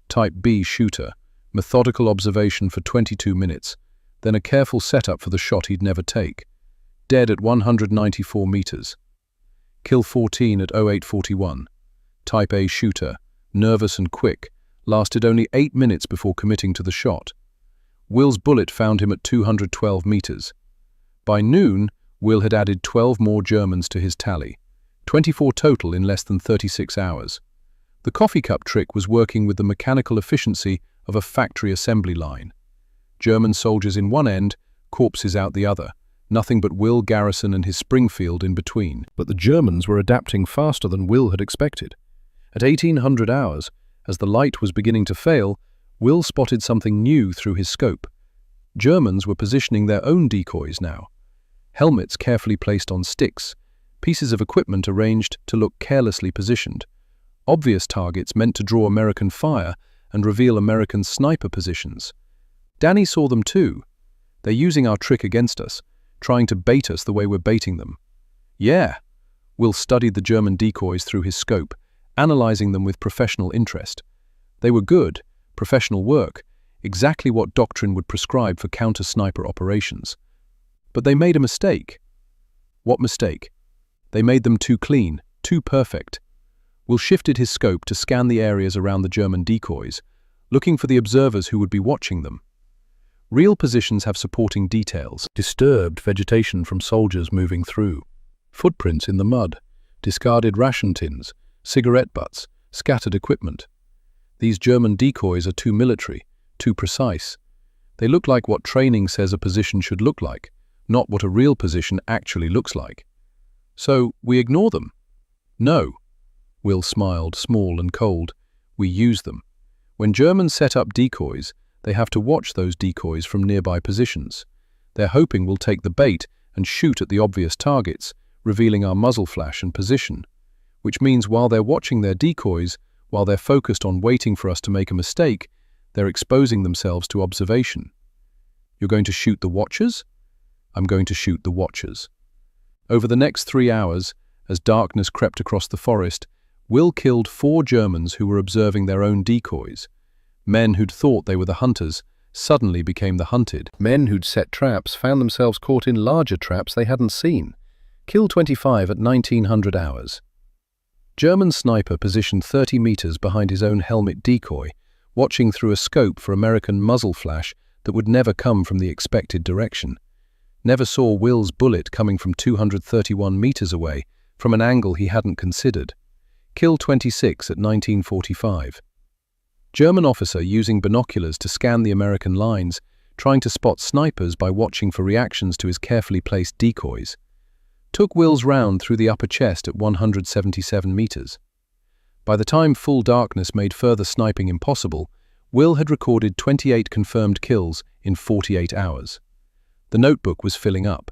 Type B shooter, methodical observation for 22 minutes, then a careful setup for the shot he'd never take. Dead at 194 meters. Kill 14 at 0841. Type A shooter, nervous and quick, lasted only 8 minutes before committing to the shot. Will's bullet found him at 212 meters. By noon, Will had added 12 more Germans to his tally, 24 total in less than 36 hours. The coffee cup trick was working with the mechanical efficiency of a factory assembly line. German soldiers in one end, corpses out the other, nothing but Will Garrison and his Springfield in between. But the Germans were adapting faster than Will had expected. At 1800 hours, as the light was beginning to fail, Will spotted something new through his scope. Germans were positioning their own decoys now. Helmets carefully placed on sticks, pieces of equipment arranged to look carelessly positioned. Obvious targets meant to draw American fire and reveal American sniper positions. Danny saw them too. They're using our trick against us, trying to bait us the way we're baiting them. Yeah. Will studied the German decoys through his scope, analyzing them with professional interest. They were good, professional work, exactly what doctrine would prescribe for counter-sniper operations. But they made a mistake. What mistake? They made them too clean, too perfect. Will shifted his scope to scan the areas around the German decoys, looking for the observers who would be watching them. Real positions have supporting details, disturbed vegetation from soldiers moving through, footprints in the mud, discarded ration tins, cigarette butts, scattered equipment. These German decoys are too military, too precise. They look like what training says a position should look like, not what a real position actually looks like. So, we ignore them? No. Will smiled, small and cold. We use them. When Germans set up decoys, they have to watch those decoys from nearby positions. They're hoping we'll take the bait and shoot at the obvious targets, revealing our muzzle flash and position. Which means while they're watching their decoys, while they're focused on waiting for us to make a mistake, they're exposing themselves to observation. You're going to shoot the watchers? I'm going to shoot the watchers. Over the next 3 hours, as darkness crept across the forest, Will killed 4 Germans who were observing their own decoys. Men who'd thought they were the hunters suddenly became the hunted. Men who'd set traps found themselves caught in larger traps they hadn't seen. Kill 25 at 1900 hours. German sniper positioned 30 meters behind his own helmet decoy, watching through a scope for American muzzle flash that would never come from the expected direction. Never saw Will's bullet coming from 231 meters away, from an angle he hadn't considered. Kill 26 at 1945. German officer using binoculars to scan the American lines, trying to spot snipers by watching for reactions to his carefully placed decoys. Took Will's round through the upper chest at 177 meters. By the time full darkness made further sniping impossible, Will had recorded 28 confirmed kills in 48 hours. The notebook was filling up.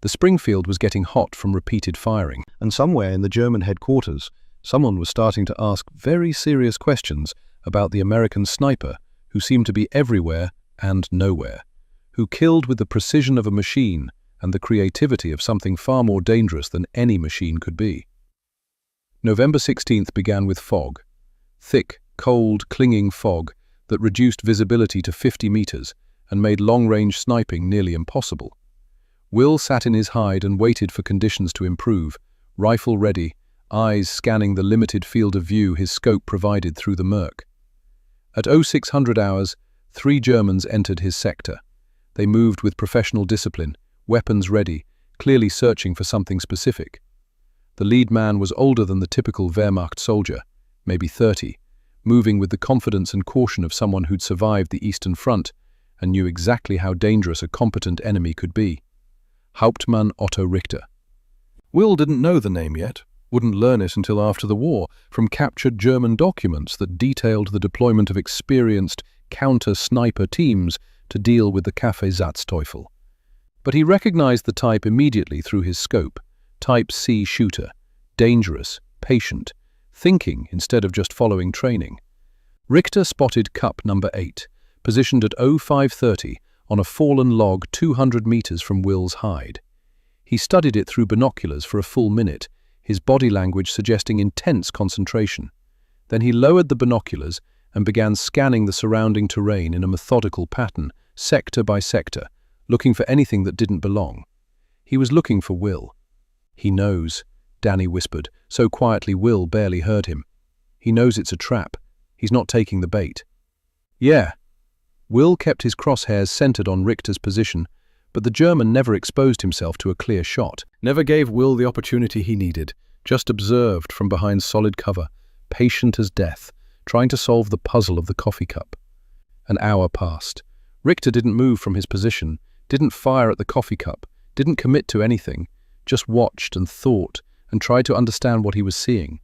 The Springfield was getting hot from repeated firing, and somewhere in the German headquarters, someone was starting to ask very serious questions about the American sniper who seemed to be everywhere and nowhere, who killed with the precision of a machine and the creativity of something far more dangerous than any machine could be. November 16th began with fog. Thick, cold, clinging fog that reduced visibility to 50 meters and made long-range sniping nearly impossible. Will sat in his hide and waited for conditions to improve, rifle ready, eyes scanning the limited field of view his scope provided through the murk. At 0600 hours, 3 Germans entered his sector. They moved with professional discipline, weapons ready, clearly searching for something specific. The lead man was older than the typical Wehrmacht soldier, maybe 30, moving with the confidence and caution of someone who'd survived the Eastern Front and knew exactly how dangerous a competent enemy could be. Hauptmann Otto Richter. Will didn't know the name yet, wouldn't learn it until after the war, from captured German documents that detailed the deployment of experienced counter-sniper teams to deal with the Kaffeesatzteufel. But he recognized the type immediately through his scope. Type C shooter, dangerous, patient, thinking instead of just following training. Richter spotted cup number 8, positioned at 0530 on a fallen log 200 meters from Will's hide. He studied it through binoculars for a full minute, his body language suggesting intense concentration. Then he lowered the binoculars and began scanning the surrounding terrain in a methodical pattern, sector by sector, looking for anything that didn't belong. He was looking for Will. "He knows," Danny whispered, so quietly Will barely heard him. "He knows it's a trap. He's not taking the bait." "Yeah." Will kept his crosshairs centered on Richter's position, but the German never exposed himself to a clear shot, never gave Will the opportunity he needed, just observed from behind solid cover, patient as death, trying to solve the puzzle of the coffee cup. An hour passed. Richter didn't move from his position, didn't fire at the coffee cup, didn't commit to anything, just watched and thought and tried to understand what he was seeing.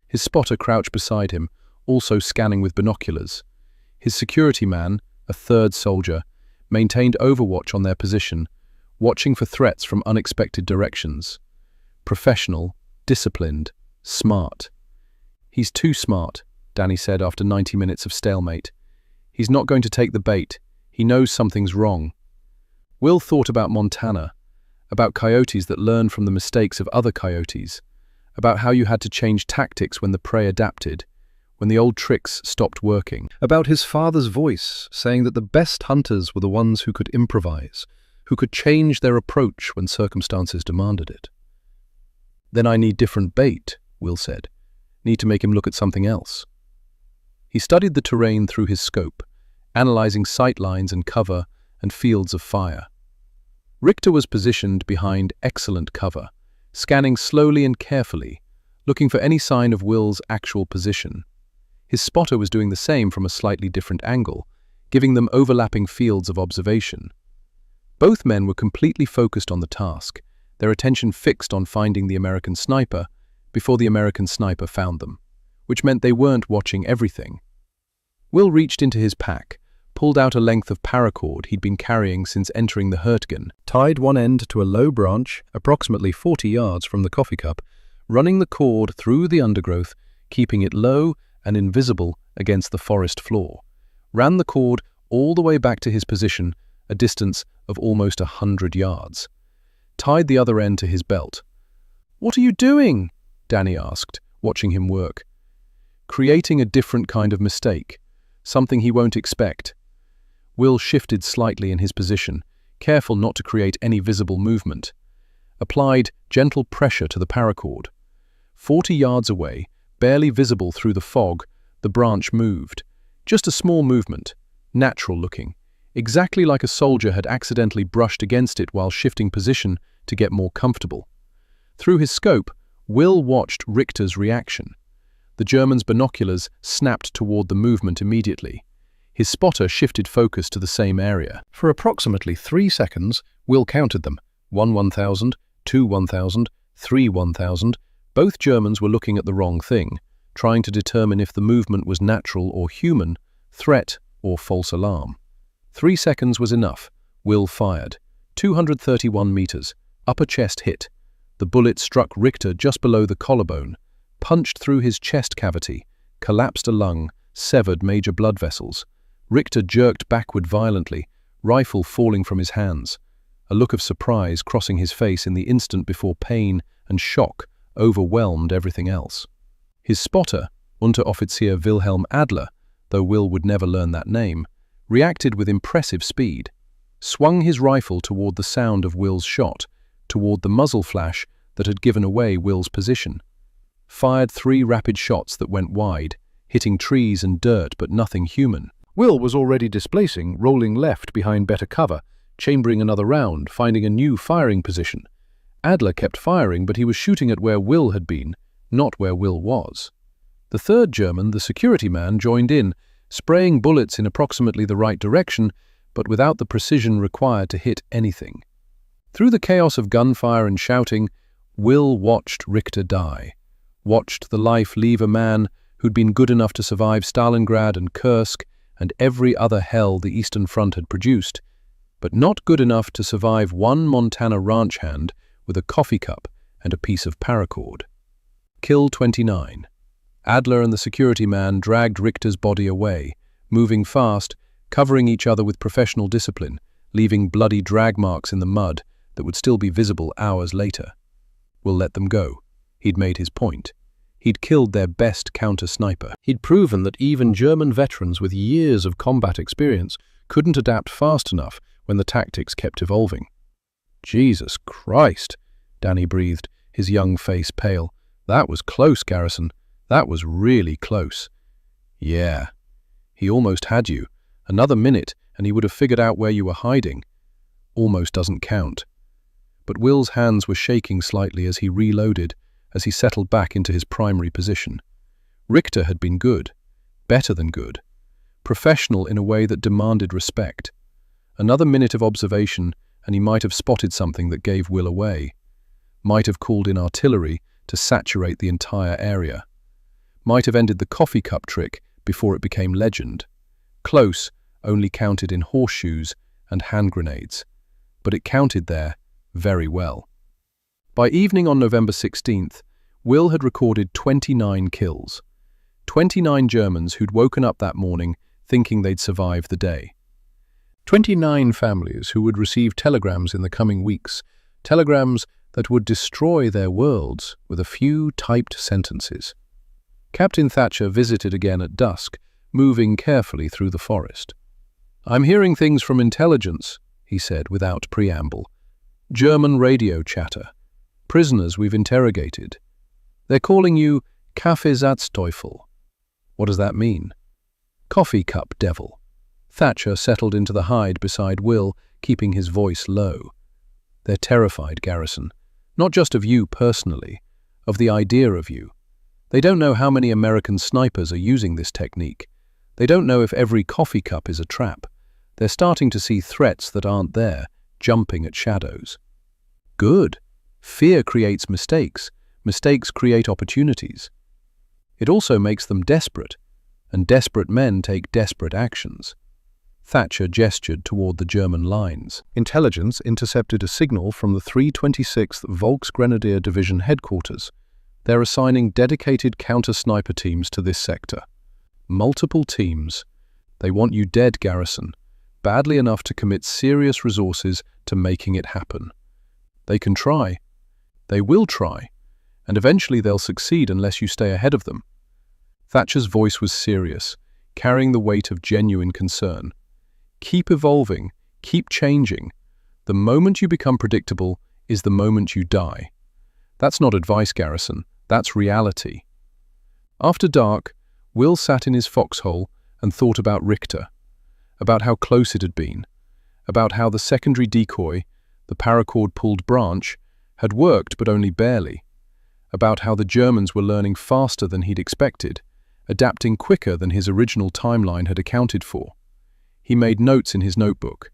His spotter crouched beside him, also scanning with binoculars. His security man, a third soldier, maintained overwatch on their position, watching for threats from unexpected directions. Professional, disciplined, smart. "He's too smart," Danny said after 90 minutes of stalemate. "He's not going to take the bait. He knows something's wrong." Will thought about Montana, about coyotes that learn from the mistakes of other coyotes, about how you had to change tactics when the prey adapted, when the old tricks stopped working, about his father's voice saying that the best hunters were the ones who could improvise, who could change their approach when circumstances demanded it. "Then I need different bait," Will said. "Need to make him look at something else." He studied the terrain through his scope, analyzing sight lines and cover and fields of fire. Richter was positioned behind excellent cover, scanning slowly and carefully, looking for any sign of Will's actual position. His spotter was doing the same from a slightly different angle, giving them overlapping fields of observation. Both men were completely focused on the task, their attention fixed on finding the American sniper before the American sniper found them, which meant they weren't watching everything. Will reached into his pack, pulled out a length of paracord he'd been carrying since entering the Hurtgen, tied one end to a low branch approximately 40 yards from the coffee cup, running the cord through the undergrowth, keeping it low and invisible against the forest floor, ran the cord all the way back to his position, a distance of almost 100 yards. Tied the other end to his belt. "What are you doing?" Danny asked, watching him work. "Creating a different kind of mistake, something he won't expect." Will shifted slightly in his position, careful not to create any visible movement. Applied gentle pressure to the paracord. 40 yards away, barely visible through the fog, the branch moved. Just a small movement, natural looking, exactly like a soldier had accidentally brushed against it while shifting position to get more comfortable. Through his scope, Will watched Richter's reaction. The German's binoculars snapped toward the movement immediately. His spotter shifted focus to the same area. For approximately 3 seconds, Will counted them. 1 1,000, 2 1,000, 3 1,000. Both Germans were looking at the wrong thing, trying to determine if the movement was natural or human, threat or false alarm. 3 seconds was enough. Will fired. 231 meters. Upper chest hit. The bullet struck Richter just below the collarbone, punched through his chest cavity, collapsed a lung, severed major blood vessels. Richter jerked backward violently, rifle falling from his hands. A look of surprise crossing his face in the instant before pain and shock overwhelmed everything else. His spotter, Unteroffizier Wilhelm Adler, though Will would never learn that name, reacted with impressive speed, swung his rifle toward the sound of Will's shot, toward the muzzle flash that had given away Will's position. fired 3 rapid shots that went wide, hitting trees and dirt but nothing human. Will was already displacing, rolling left behind better cover, chambering another round, finding a new firing position. Adler kept firing, but he was shooting at where Will had been, not where Will was. The third German, the security man, joined in, spraying bullets in approximately the right direction, but without the precision required to hit anything. Through the chaos of gunfire and shouting, Will watched Richter die, watched the life leave a man who'd been good enough to survive Stalingrad and Kursk and every other hell the Eastern Front had produced, but not good enough to survive one Montana ranch hand with a coffee cup and a piece of paracord. Kill 29. Adler and the security man dragged Richter's body away, moving fast, covering each other with professional discipline, leaving bloody drag marks in the mud that would still be visible hours later. We'll let them go. He'd made his point. He'd killed their best counter-sniper. He'd proven that even German veterans with years of combat experience couldn't adapt fast enough when the tactics kept evolving. Jesus Christ, Danny breathed, his young face pale. That was close, Garrison. That was really close. Yeah. He almost had you. Another minute, and he would have figured out where you were hiding. Almost doesn't count. But Will's hands were shaking slightly as he reloaded, as he settled back into his primary position. Richter had been good, better than good, professional in a way that demanded respect. Another minute of observation, and he might have spotted something that gave Will away. Might have called in artillery to saturate the entire area. Might have ended the coffee cup trick before it became legend. Close only counted in horseshoes and hand grenades, but it counted there very well. By evening on November 16th, Will had recorded 29 kills. 29 Germans who'd woken up that morning thinking they'd survive the day. 29 families who would receive telegrams in the coming weeks, telegrams that would destroy their worlds with a few typed sentences. Captain Thatcher visited again at dusk, moving carefully through the forest. "I'm hearing things from intelligence," he said without preamble. "German radio chatter. Prisoners we've interrogated. They're calling you Kaffeesatzteufel." What does that mean? Coffee cup devil. Thatcher settled into the hide beside Will, keeping his voice low. "They're terrified, Garrison. Not just of you personally, of the idea of you. They don't know how many American snipers are using this technique. They don't know if every coffee cup is a trap. They're starting to see threats that aren't there, jumping at shadows." Good. Fear creates mistakes. Mistakes create opportunities. It also makes them desperate, and desperate men take desperate actions. Thatcher gestured toward the German lines. Intelligence intercepted a signal from the 326th Volksgrenadier Division headquarters. They're assigning dedicated counter-sniper teams to this sector. Multiple teams. They want you dead, Garrison, badly enough to commit serious resources to making it happen. They can try. They will try. And eventually they'll succeed unless you stay ahead of them. Thatcher's voice was serious, carrying the weight of genuine concern. Keep evolving, keep changing. The moment you become predictable is the moment you die. That's not advice, Garrison. That's reality. After dark, Will sat in his foxhole and thought about Richter, about how close it had been, about how the secondary decoy, the paracord-pulled branch, had worked but only barely, about how the Germans were learning faster than he'd expected, adapting quicker than his original timeline had accounted for. He made notes in his notebook.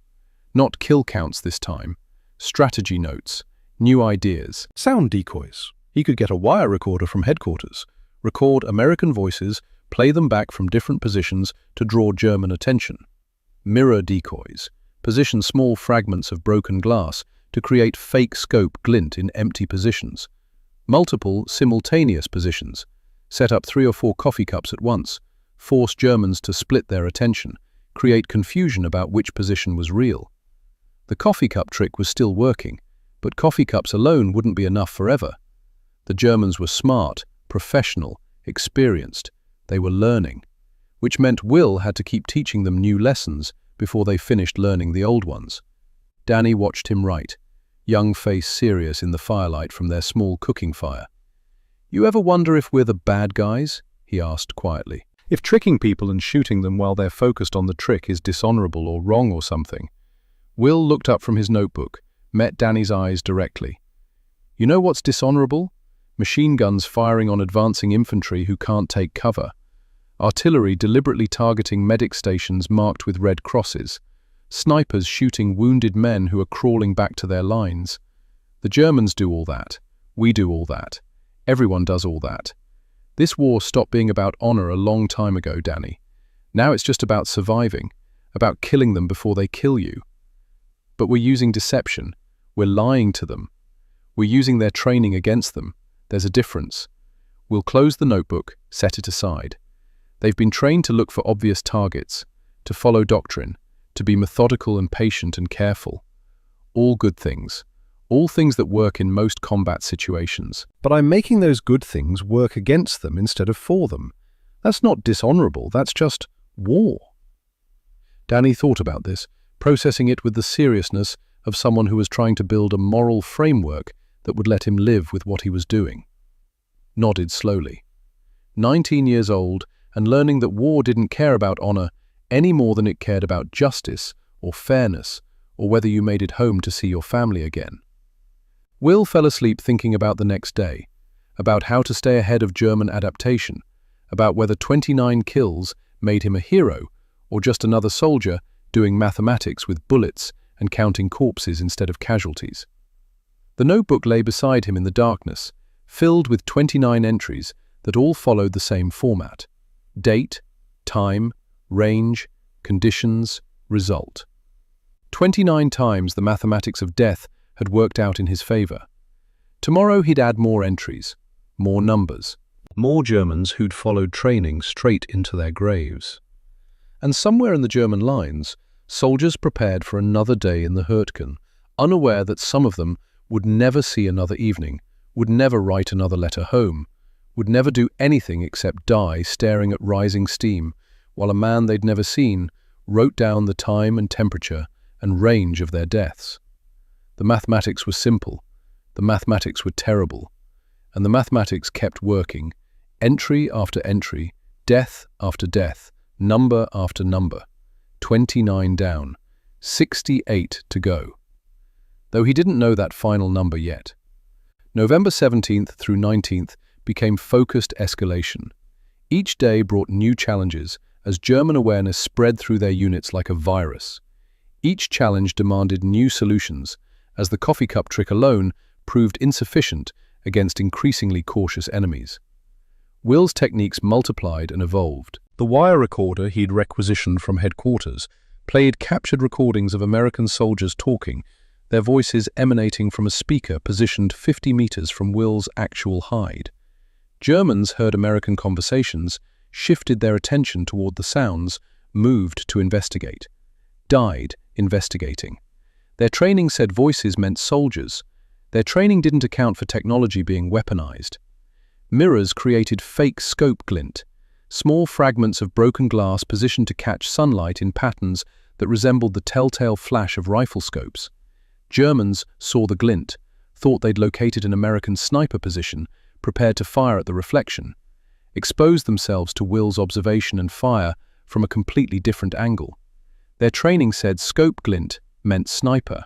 Not kill counts this time, strategy notes, new ideas. Sound decoys. He could get a wire recorder from headquarters, record American voices, play them back from different positions to draw German attention. Mirror decoys. Position small fragments of broken glass to create fake scope glint in empty positions. Multiple, simultaneous positions. Set up 3 or 4 coffee cups at once. Force Germans to split their attention. Create confusion about which position was real. The coffee cup trick was still working, but coffee cups alone wouldn't be enough forever. The Germans were smart, professional, experienced. They were learning, which meant Will had to keep teaching them new lessons before they finished learning the old ones. Danny watched him write, young face serious in the firelight from their small cooking fire. "You ever wonder if we're the bad guys?" he asked quietly. "If tricking people and shooting them while they're focused on the trick is dishonorable or wrong or something." Will looked up from his notebook, met Danny's eyes directly. "You know what's dishonorable? Machine guns firing on advancing infantry who can't take cover. Artillery deliberately targeting medic stations marked with red crosses. Snipers shooting wounded men who are crawling back to their lines. The Germans do all that. We do all that. Everyone does all that. This war stopped being about honor a long time ago, Danny. Now it's just about surviving, about killing them before they kill you. But we're using deception. We're lying to them. We're using their training against them. There's a difference. We'll close the notebook, set it aside. They've been trained to look for obvious targets, to follow doctrine, to be methodical and patient and careful. All good things. All things that work in most combat situations. But I'm making those good things work against them instead of for them. That's not dishonorable, that's just war." Danny thought about this, processing it with the seriousness of someone who was trying to build a moral framework that would let him live with what he was doing. Nodded slowly. 19 years old and learning that war didn't care about honor any more than it cared about justice or fairness or whether you made it home to see your family again. Will fell asleep thinking about the next day, about how to stay ahead of German adaptation, about whether 29 kills made him a hero or just another soldier doing mathematics with bullets and counting corpses instead of casualties. The notebook lay beside him in the darkness, filled with 29 entries that all followed the same format: date, time, range, conditions, result. 29 times the mathematics of death had worked out in his favor. Tomorrow he'd add more entries, more numbers, more Germans who'd followed training straight into their graves. And somewhere in the German lines, soldiers prepared for another day in the Hurtgen, unaware that some of them would never see another evening, would never write another letter home, would never do anything except die staring at rising steam, while a man they'd never seen wrote down the time and temperature and range of their deaths. The mathematics were simple, the mathematics were terrible, and the mathematics kept working, entry after entry, death after death, number after number. 29 down, 68 to go. Though he didn't know that final number yet. November 17th through 19th became focused escalation. Each day brought new challenges as German awareness spread through their units like a virus. Each challenge demanded new solutions, as the coffee cup trick alone proved insufficient against increasingly cautious enemies. Will's techniques multiplied and evolved. The wire recorder he'd requisitioned from headquarters played captured recordings of American soldiers talking, their voices emanating from a speaker positioned 50 meters from Will's actual hide. Germans heard American conversations, shifted their attention toward the sounds, moved to investigate. Died investigating. Their training said voices meant soldiers. Their training didn't account for technology being weaponized. Mirrors created fake scope glint, small fragments of broken glass positioned to catch sunlight in patterns that resembled the telltale flash of rifle scopes. Germans saw the glint, thought they'd located an American sniper position, prepared to fire at the reflection, exposed themselves to Will's observation and fire from a completely different angle. Their training said scope glint meant sniper.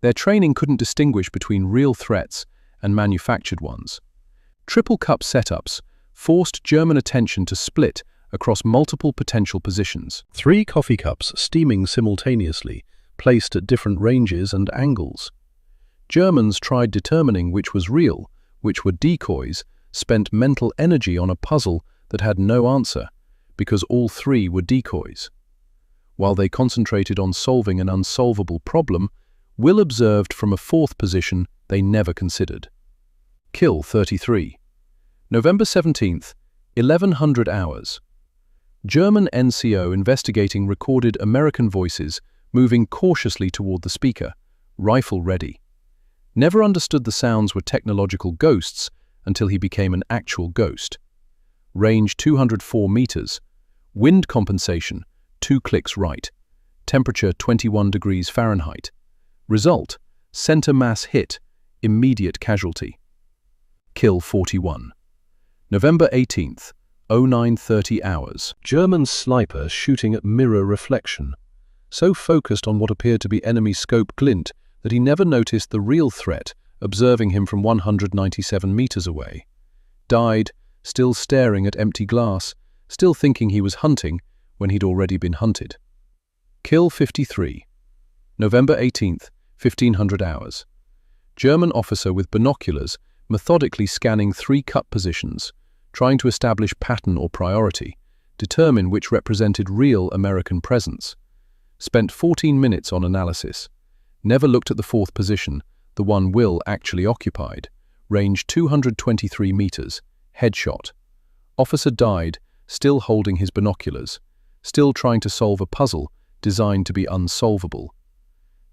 Their training couldn't distinguish between real threats and manufactured ones. Triple cup setups forced German attention to split across multiple potential positions. 3 coffee cups steaming simultaneously, placed at different ranges and angles. Germans tried determining which was real, which were decoys, spent mental energy on a puzzle that had no answer, because all 3 were decoys. While they concentrated on solving an unsolvable problem, Will observed from a 4th position they never considered. Kill 33. November 17th, 1100 hours. German NCO investigating recorded American voices moving cautiously toward the speaker, rifle ready. Never understood the sounds were technological ghosts until he became an actual ghost. Range 204 meters. Wind compensation, 2 clicks right. Temperature 21 degrees Fahrenheit. Result, center mass hit, immediate casualty. Kill 41. November 18th, 09:30 hours. German sniper shooting at mirror reflection. So focused on what appeared to be enemy scope glint that he never noticed the real threat observing him from 197 meters away. Died, still staring at empty glass, still thinking he was hunting when he'd already been hunted. Kill 53. November 18th, 1500 hours. German officer with binoculars methodically scanning 3 cut positions, trying to establish pattern or priority, determine which represented real American presence. Spent 14 minutes on analysis. Never looked at the 4th position, the one Will actually occupied. Range 223 meters. Headshot. Officer died, still holding his binoculars, still trying to solve a puzzle designed to be unsolvable.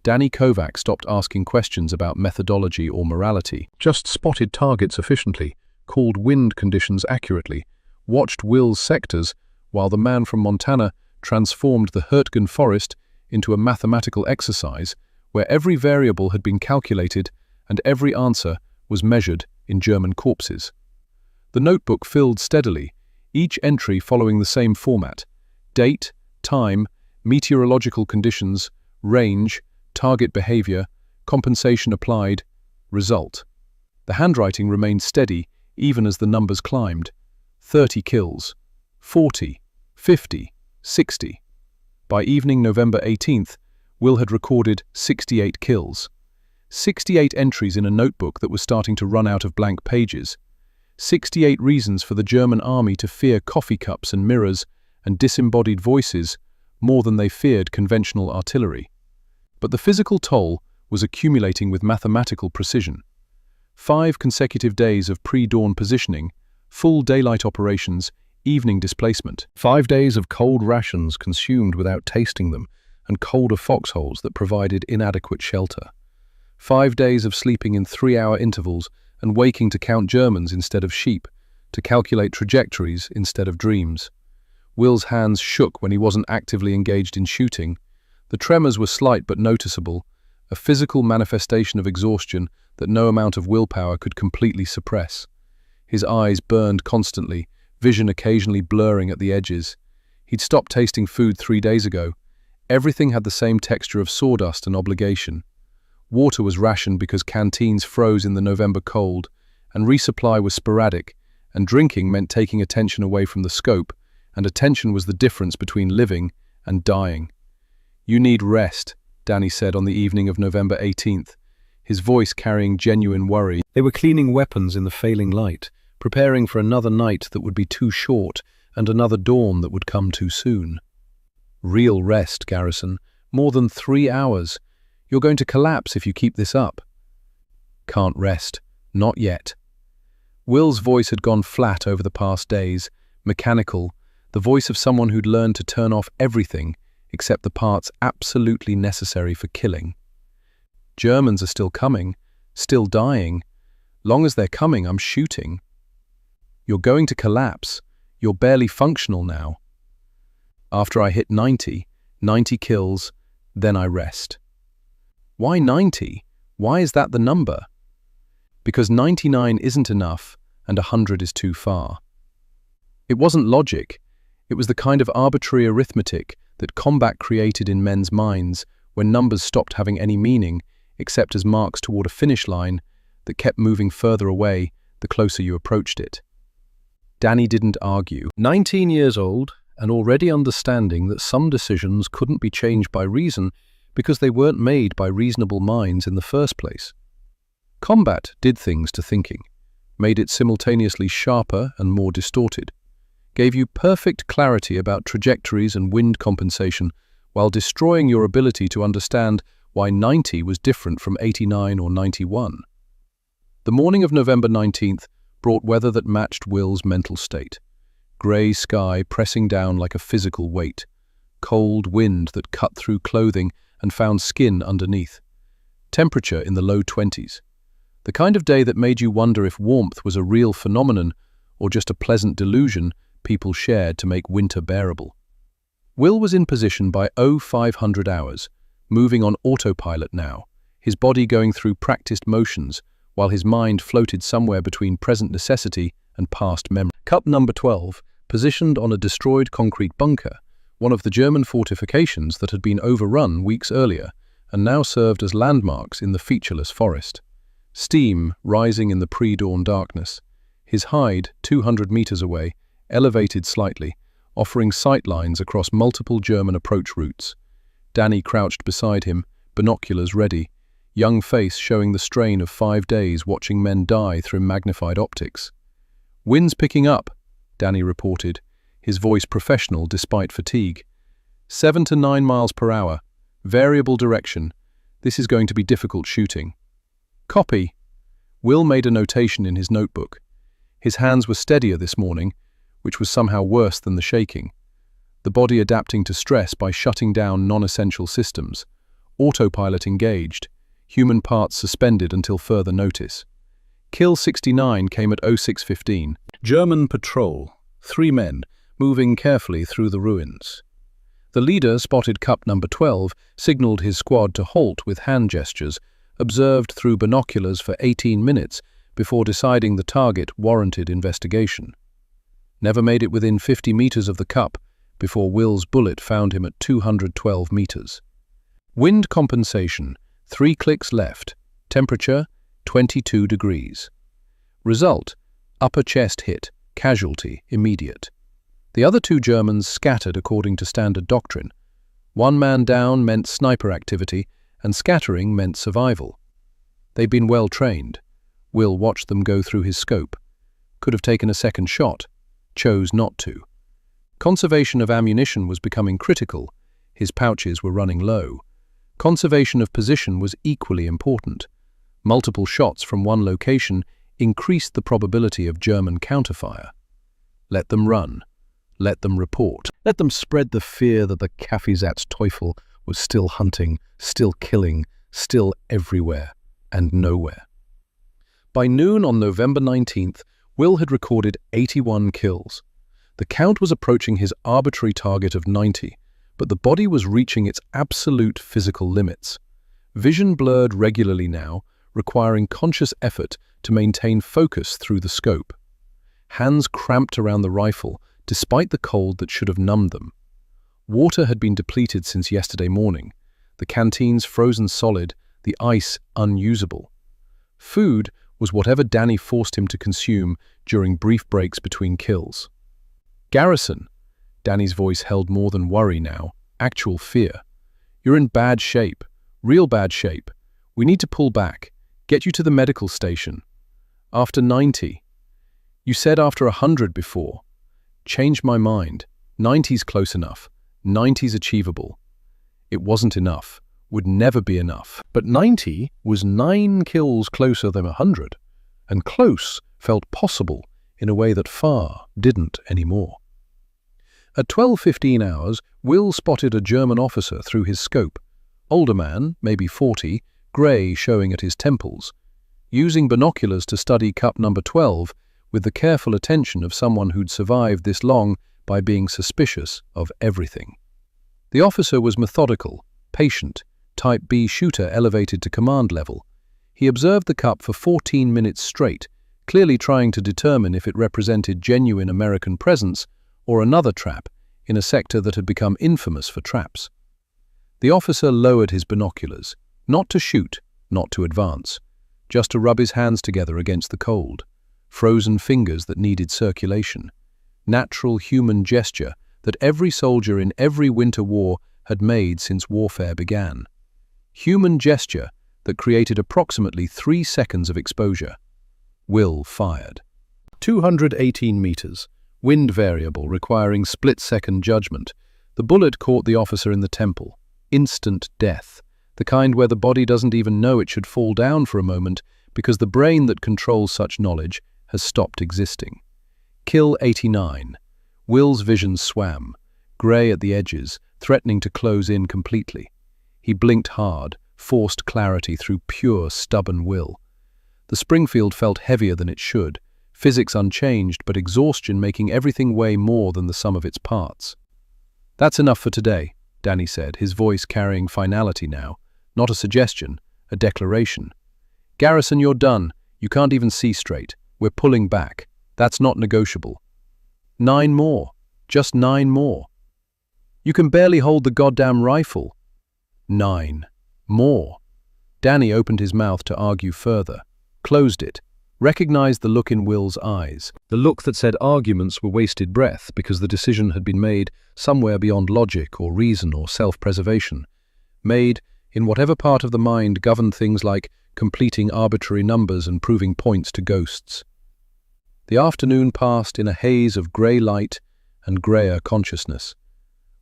Danny Kovac stopped asking questions about methodology or morality, just spotted targets efficiently, called wind conditions accurately, watched Will's sectors while the man from Montana transformed the Hurtgen forest into a mathematical exercise where every variable had been calculated and every answer was measured in German corpses. The notebook filled steadily, each entry following the same format: date, time, meteorological conditions, range, target behavior, compensation applied, result. The handwriting remained steady even as the numbers climbed. 30 kills, 40, 50, 60. By evening November 18th, Will had recorded 68 kills. 68 entries in a notebook that was starting to run out of blank pages. 68 reasons for the German army to fear coffee cups and mirrors and disembodied voices more than they feared conventional artillery. But the physical toll was accumulating with mathematical precision. 5 consecutive days of pre-dawn positioning, full daylight operations, evening displacement. 5 days of cold rations consumed without tasting them, and colder foxholes that provided inadequate shelter. 5 days of sleeping in 3-hour intervals and waking to count Germans instead of sheep, to calculate trajectories instead of dreams. Will's hands shook when he wasn't actively engaged in shooting. The tremors were slight but noticeable, a physical manifestation of exhaustion that no amount of willpower could completely suppress. His eyes burned constantly, vision occasionally blurring at the edges. He'd stopped tasting food 3 days ago. Everything had the same texture of sawdust and obligation. Water was rationed because canteens froze in the November cold, and resupply was sporadic, and drinking meant taking attention away from the scope, and attention was the difference between living and dying. "You need rest," Danny said on the evening of November 18th, his voice carrying genuine worry. They were cleaning weapons in the failing light, preparing for another night that would be too short and another dawn that would come too soon. "Real rest, Garrison. More than 3 hours. You're going to collapse if you keep this up." "Can't rest. Not yet." Will's voice had gone flat over the past days, mechanical, the voice of someone who'd learned to turn off everything except the parts absolutely necessary for killing. "Germans are still coming, still dying. Long as they're coming, I'm shooting." "You're going to collapse. You're barely functional now." "After I hit 90 kills, then I rest." "Why 90? Why is that the number?" "Because 99 isn't enough and 100 is too far." It wasn't logic. It was the kind of arbitrary arithmetic that combat created in men's minds when numbers stopped having any meaning except as marks toward a finish line that kept moving further away the closer you approached it. Danny didn't argue. 19 years old and already understanding that some decisions couldn't be changed by reason because they weren't made by reasonable minds in the first place. Combat did things to thinking, made it simultaneously sharper and more distorted, gave you perfect clarity about trajectories and wind compensation while destroying your ability to understand why 90 was different from 89 or 91. The morning of November 19th brought weather that matched Will's mental state. Grey sky pressing down like a physical weight, cold wind that cut through clothing and found skin underneath. Temperature in the low 20s. The kind of day that made you wonder if warmth was a real phenomenon or just a pleasant delusion people shared to make winter bearable. Will was in position by 0500 hours, moving on autopilot now, his body going through practiced motions while his mind floated somewhere between present necessity and past memory. Cup number 12, positioned on a destroyed concrete bunker, one of the German fortifications that had been overrun weeks earlier and now served as landmarks in the featureless forest. Steam rising in the pre-dawn darkness. His hide, 200 meters away, elevated slightly, offering sightlines across multiple German approach routes. Danny crouched beside him, binoculars ready, young face showing the strain of 5 days watching men die through magnified optics. "Wind's picking up," Danny reported, his voice professional despite fatigue. 7 to 9 miles per hour, variable direction. This is going to be difficult shooting. "Copy." Will made a notation in his notebook. His hands were steadier this morning, which was somehow worse than the shaking. The body adapting to stress by shutting down non-essential systems. Autopilot engaged, human parts suspended until further notice. Kill 69 came at 06:15. German patrol, 3 men, moving carefully through the ruins. The leader spotted Cup number 12, signaled his squad to halt with hand gestures, observed through binoculars for 18 minutes before deciding the target warranted investigation. Never made it within 50 meters of the Cup before Will's bullet found him at 212 meters. Wind compensation, 3 clicks left. Temperature, 22 degrees. Result, upper chest hit, casualty immediate. The other 2 Germans scattered according to standard doctrine. 1 man down meant sniper activity, and scattering meant survival. They'd been well trained. Will watched them go through his scope. Could have taken a second shot, chose not to. Conservation of ammunition was becoming critical. His pouches were running low. Conservation of position was equally important. Multiple shots from one location increased the probability of German counterfire. Let them run. Let them report. Let them spread the fear that the Kaffeesatzteufel was still hunting, still killing, still everywhere and nowhere. By noon on November 19th, Will had recorded 81 kills. The count was approaching his arbitrary target of 90, but the body was reaching its absolute physical limits. Vision blurred regularly now, requiring conscious effort to maintain focus through the scope. Hands cramped around the rifle, despite the cold that should have numbed them. Water had been depleted since yesterday morning, the canteens frozen solid, the ice unusable. Food was whatever Danny forced him to consume during brief breaks between kills. "Garrison," Danny's voice held more than worry now, actual fear. "You're in bad shape, real bad shape. We need to pull back, get you to the medical station. After 90. You said after 100 before. Changed my mind. 90's close enough. 90's achievable." It wasn't enough, would never be enough. But 90 was 9 kills closer than 100, and close felt possible in a way that far didn't anymore. At 12:15 hours, Will spotted a German officer through his scope. Older man, maybe 40, grey showing at his temples. Using binoculars to study Cup number 12 with the careful attention of someone who'd survived this long by being suspicious of everything. The officer was methodical, patient, Type B shooter elevated to command level. He observed the Cup for 14 minutes straight, clearly trying to determine if it represented genuine American presence or another trap in a sector that had become infamous for traps. The officer lowered his binoculars, not to shoot, not to advance, just to rub his hands together against the cold, frozen fingers that needed circulation, natural human gesture that every soldier in every winter war had made since warfare began. Human gesture that created approximately 3 seconds of exposure. Will fired. 218 meters, wind variable requiring split-second judgment. The bullet caught the officer in the temple. Instant death, the kind where the body doesn't even know it should fall down for a moment because the brain that controls such knowledge has stopped existing. Kill 89. Will's vision swam, grey at the edges, threatening to close in completely. He blinked hard, forced clarity through pure, stubborn will. The Springfield felt heavier than it should, physics unchanged but exhaustion making everything weigh more than the sum of its parts. "That's enough for today," Danny said, his voice carrying finality now, not a suggestion, a declaration. "Garrison, you're done. You can't even see straight. We're pulling back. That's not negotiable. 9 more. Just 9 more. You can barely hold the goddamn rifle. 9 more. Danny opened his mouth to argue further, closed it, recognized the look in Will's eyes, the look that said arguments were wasted breath because the decision had been made somewhere beyond logic or reason or self-preservation, made in whatever part of the mind governed things like completing arbitrary numbers and proving points to ghosts. The afternoon passed in a haze of grey light and greyer consciousness.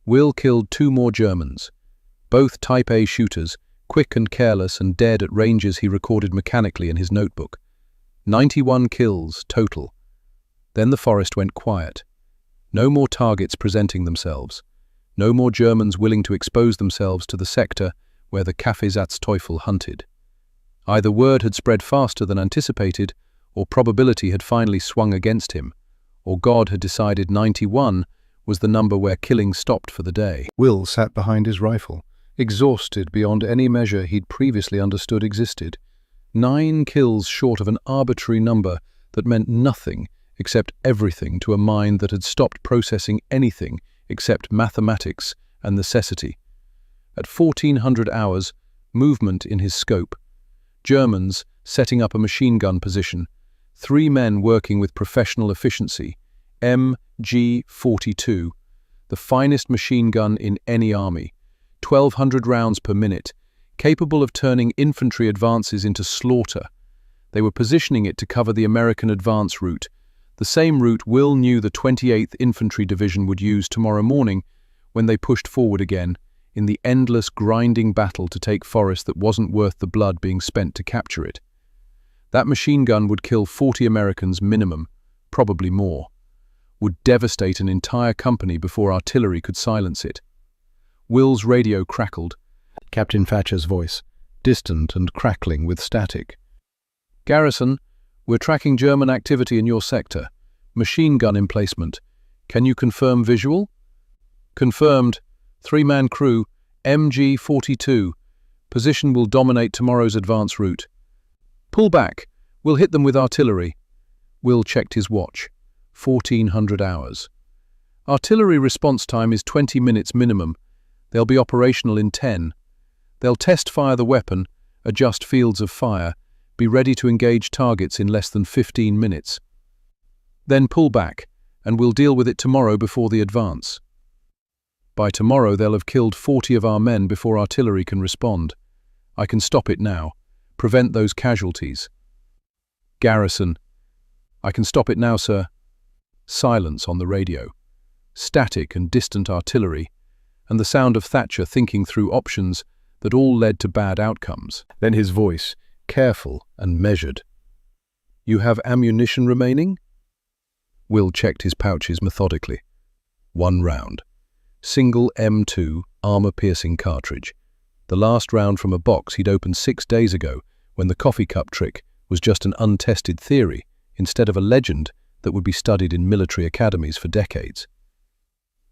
Will killed 2 more Germans, both Type A shooters, quick and careless and dead at ranges he recorded mechanically in his notebook. 91 kills total. Then the forest went quiet. No more targets presenting themselves. No more Germans willing to expose themselves to the sector where the Kaffeesatzteufel hunted. Either word had spread faster than anticipated, or probability had finally swung against him, or God had decided 91 was the number where killing stopped for the day. Will sat behind his rifle, exhausted beyond any measure he'd previously understood existed. 9 kills short of an arbitrary number that meant nothing except everything to a mind that had stopped processing anything except mathematics and necessity. At 1400 hours, movement in his scope. Germans setting up a machine gun position. 3 men working with professional efficiency. MG-42, the finest machine gun in any army. 1,200 rounds per minute, capable of turning infantry advances into slaughter. They were positioning it to cover the American advance route, the same route Will knew the 28th Infantry Division would use tomorrow morning when they pushed forward again, in the endless grinding battle to take forest that wasn't worth the blood being spent to capture it. That machine gun would kill 40 Americans minimum, probably more. Would devastate an entire company before artillery could silence it. Will's radio crackled. Captain Thatcher's voice, distant and crackling with static. "Garrison, we're tracking German activity in your sector. Machine gun emplacement. Can you confirm visual?" "Confirmed. 3-man crew, MG-42. Position will dominate tomorrow's advance route." "Pull back. We'll hit them with artillery." Will checked his watch. 1400 hours. Artillery response time is 20 minutes minimum. They'll be operational in 10. They'll test-fire the weapon, adjust fields of fire, be ready to engage targets in less than 15 minutes. Then pull back, and we'll deal with it tomorrow before the advance. By tomorrow they'll have killed 40 of our men before artillery can respond. I can stop it now. Prevent those casualties. "Garrison." "I can stop it now, sir." Silence on the radio. Static and distant artillery, and the sound of Thatcher thinking through options that all led to bad outcomes. Then his voice, careful and measured. "You have ammunition remaining?" Will checked his pouches methodically. 1 round. Single M2 armor-piercing cartridge. The last round from a box he'd opened 6 days ago when the coffee cup trick was just an untested theory instead of a legend that would be studied in military academies for decades.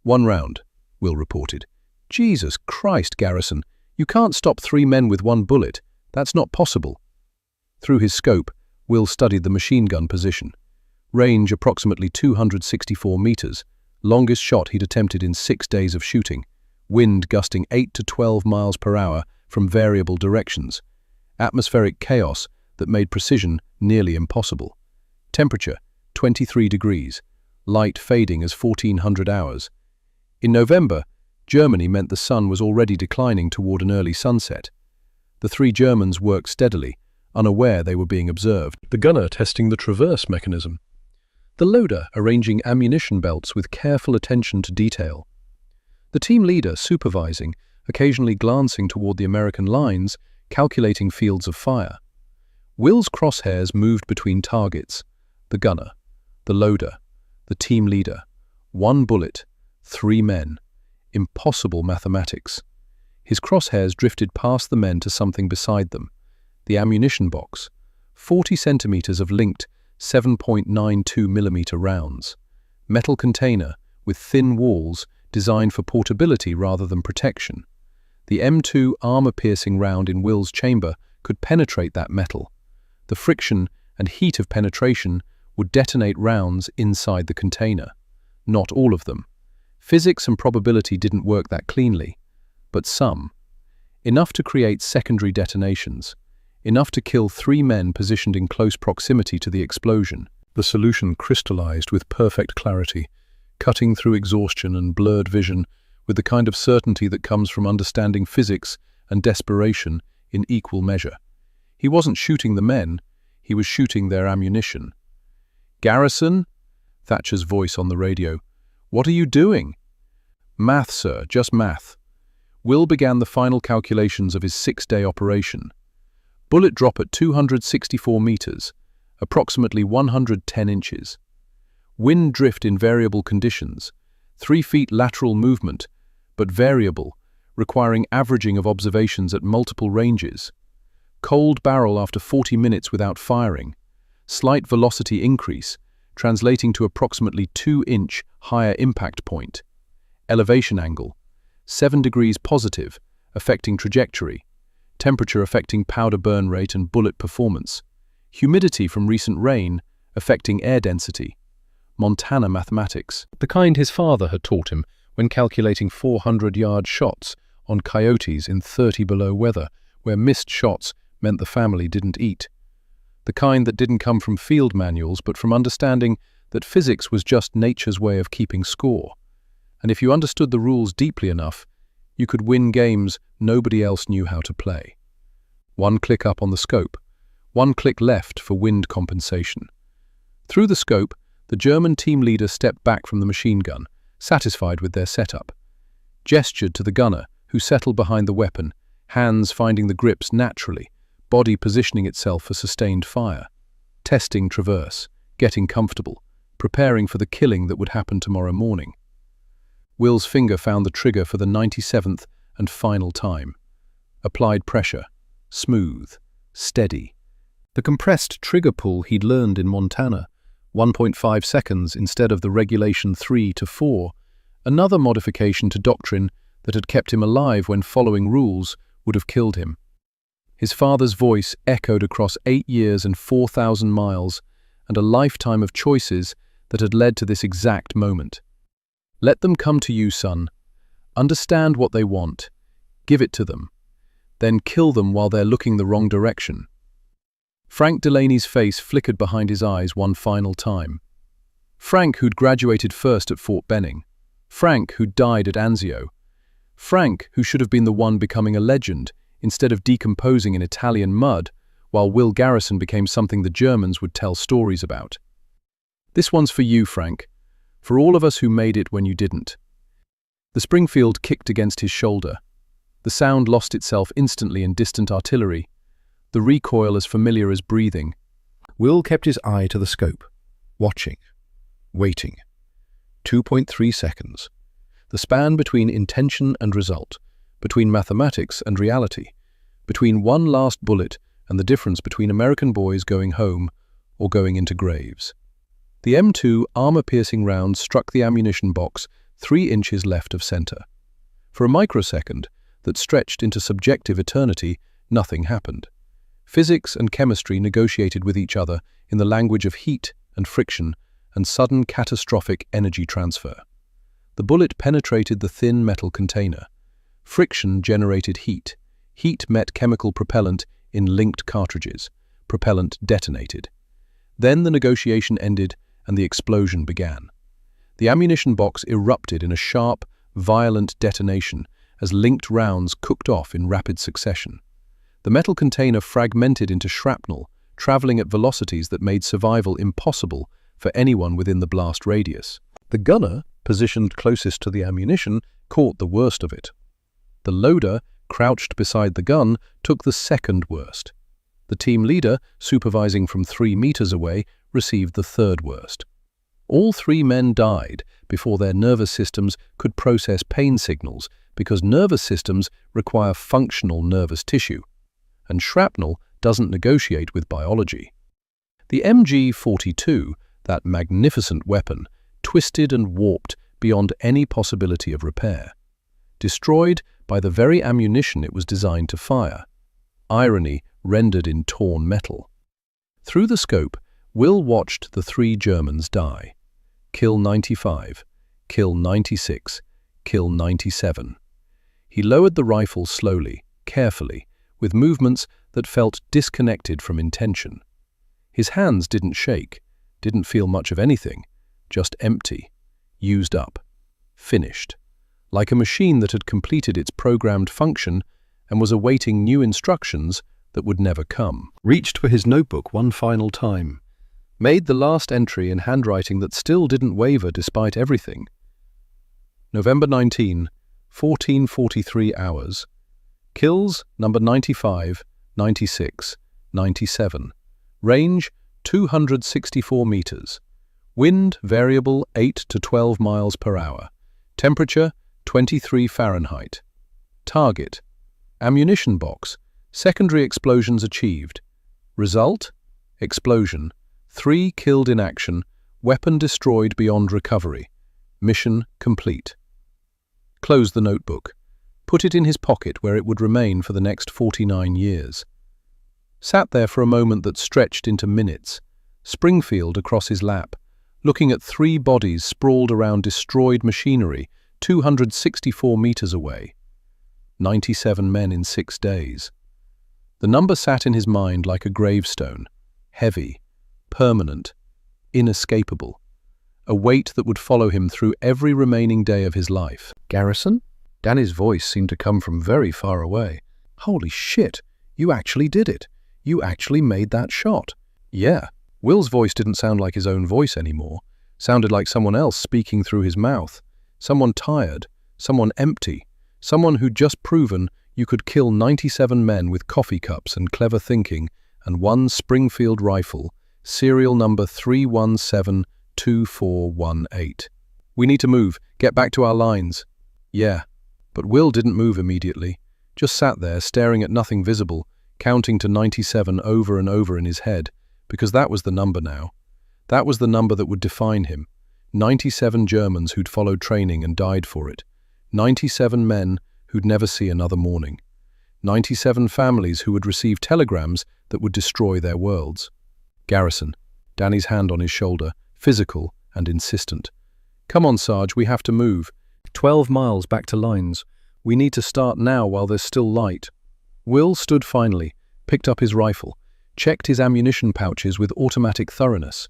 1 round, Will reported. "Jesus Christ, Garrison, you can't stop 3 men with 1 bullet. That's not possible." Through his scope, Will studied the machine gun position. Range approximately 264 meters, longest shot he'd attempted in 6 days of shooting. Wind gusting 8 to 12 miles per hour from variable directions. Atmospheric chaos that made precision nearly impossible. Temperature, 23 degrees. Light fading as 1400 hours. In November, Germany meant the sun was already declining toward an early sunset. The 3 Germans worked steadily, unaware they were being observed. The gunner testing the traverse mechanism. The loader arranging ammunition belts with careful attention to detail. The team leader supervising, occasionally glancing toward the American lines, calculating fields of fire. Will's crosshairs moved between targets. The gunner, the loader, the team leader. 1 bullet, 3 men. Impossible mathematics. His crosshairs drifted past the men to something beside them. The ammunition box. 40 centimeters of linked 7.92mm rounds. Metal container with thin walls designed for portability rather than protection. The M2 armor-piercing round in Will's chamber could penetrate that metal. The friction and heat of penetration would detonate rounds inside the container. Not all of them. Physics and probability didn't work that cleanly, but some. Enough to create secondary detonations. Enough to kill 3 men positioned in close proximity to the explosion. The solution crystallized with perfect clarity, cutting through exhaustion and blurred vision with the kind of certainty that comes from understanding physics and desperation in equal measure. He wasn't shooting the men, he was shooting their ammunition. "Garrison?" Thatcher's voice on the radio. "What are you doing?" "Math, sir, just math." Will began the final calculations of his 6-day operation. Bullet drop at 264 meters, approximately 110 inches. Wind drift in variable conditions, 3 feet lateral movement, but variable, requiring averaging of observations at multiple ranges. Cold barrel after 40 minutes without firing. Slight velocity increase, translating to approximately 2-inch higher impact point. Elevation angle, 7 degrees positive, affecting trajectory. Temperature affecting powder burn rate and bullet performance. Humidity from recent rain, affecting air density. Montana mathematics, the kind his father had taught him when calculating 400-yard shots on coyotes in 30 below weather, where missed shots meant the family didn't eat. The kind that didn't come from field manuals, but from understanding that physics was just nature's way of keeping score. And if you understood the rules deeply enough, you could win games nobody else knew how to play. 1 click up on the scope, 1 click left for wind compensation. Through the scope, the German team leader stepped back from the machine gun, satisfied with their setup. Gestured to the gunner, who settled behind the weapon, hands finding the grips naturally, body positioning itself for sustained fire. Testing traverse, getting comfortable, preparing for the killing that would happen tomorrow morning. Will's finger found the trigger for the 97th and final time. Applied pressure, smooth, steady. The compressed trigger pull he'd learned in Montana, 1.5 seconds instead of the regulation 3 to 4, another modification to doctrine that had kept him alive when following rules would have killed him. His father's voice echoed across 8 years and 4,000 miles, and a lifetime of choices that had led to this exact moment. Let them come to you, son. Understand what they want. Give it to them. Then kill them while they're looking the wrong direction. Frank Delaney's face flickered behind his eyes one final time. Frank, who'd graduated first at Fort Benning. Frank, who'd died at Anzio. Frank, who should have been the one becoming a legend, instead of decomposing in Italian mud, while Will Garrison became something the Germans would tell stories about. This one's for you, Frank. For all of us who made it when you didn't. The Springfield kicked against his shoulder. The sound lost itself instantly in distant artillery, the recoil as familiar as breathing. Will kept his eye to the scope, watching, waiting. 2.3 seconds. The span between intention and result, between mathematics and reality, between one last bullet and the difference between American boys going home or going into graves. The M2 armor-piercing round struck the ammunition box 3 inches left of center. For a microsecond that stretched into subjective eternity, nothing happened. Physics and chemistry negotiated with each other in the language of heat and friction and sudden catastrophic energy transfer. The bullet penetrated the thin metal container. Friction generated heat. Heat met chemical propellant in linked cartridges. Propellant detonated. Then the negotiation ended and the explosion began. The ammunition box erupted in a sharp, violent detonation as linked rounds cooked off in rapid succession. The metal container fragmented into shrapnel, traveling at velocities that made survival impossible for anyone within the blast radius. The gunner, positioned closest to the ammunition, caught the worst of it. The loader, crouched beside the gun, took the second worst. The team leader, supervising from 3 meters away, received the third worst. All 3 men died before their nervous systems could process pain signals, because nervous systems require functional nervous tissue, and shrapnel doesn't negotiate with biology. The MG-42, that magnificent weapon, twisted and warped beyond any possibility of repair, destroyed by the very ammunition it was designed to fire. Irony rendered in torn metal. Through the scope, Will watched the 3 Germans die. Kill 95, kill 96, kill 97. He lowered the rifle slowly, carefully, with movements that felt disconnected from intention. His hands didn't shake, didn't feel much of anything, just empty, used up, finished, like a machine that had completed its programmed function and was awaiting new instructions that would never come. Reached for his notebook one final time, made the last entry in handwriting that still didn't waver despite everything. November 19, 14:43 hours. Kills number 95, 96, 97. Range 264 meters. Wind variable 8 to 12 miles per hour. Temperature 23 Fahrenheit. Target ammunition box. Secondary explosions achieved. Result explosion. 3 killed in action. Weapon destroyed beyond recovery. Mission complete. Close the notebook. Put it in his pocket where it would remain for the next 49 years. Sat there for a moment that stretched into minutes, Springfield across his lap, looking at 3 bodies sprawled around destroyed machinery 264 meters away. 97 men in 6 days. The number sat in his mind like a gravestone, heavy, permanent, inescapable, a weight that would follow him through every remaining day of his life. Garrison? Danny's voice seemed to come from very far away. Holy shit, you actually did it. You actually made that shot. Yeah. Will's voice didn't sound like his own voice anymore. Sounded like someone else speaking through his mouth. Someone tired, someone empty, someone who'd just proven you could kill 97 men with coffee cups and clever thinking and 1 Springfield rifle, serial number 3172418. We need to move. Get back to our lines. Yeah. But Will didn't move immediately. Just sat there staring at nothing visible, counting to 97 over and over in his head, because that was the number now. That was the number that would define him. 97 Germans who'd followed training and died for it. 97 men who'd never see another morning. 97 families who would receive telegrams that would destroy their worlds. Garrison, Danny's hand on his shoulder, physical and insistent. Come on, Sarge, we have to move. 12 miles back to lines. We need to start now while there's still light. Will stood finally, picked up his rifle, checked his ammunition pouches with automatic thoroughness.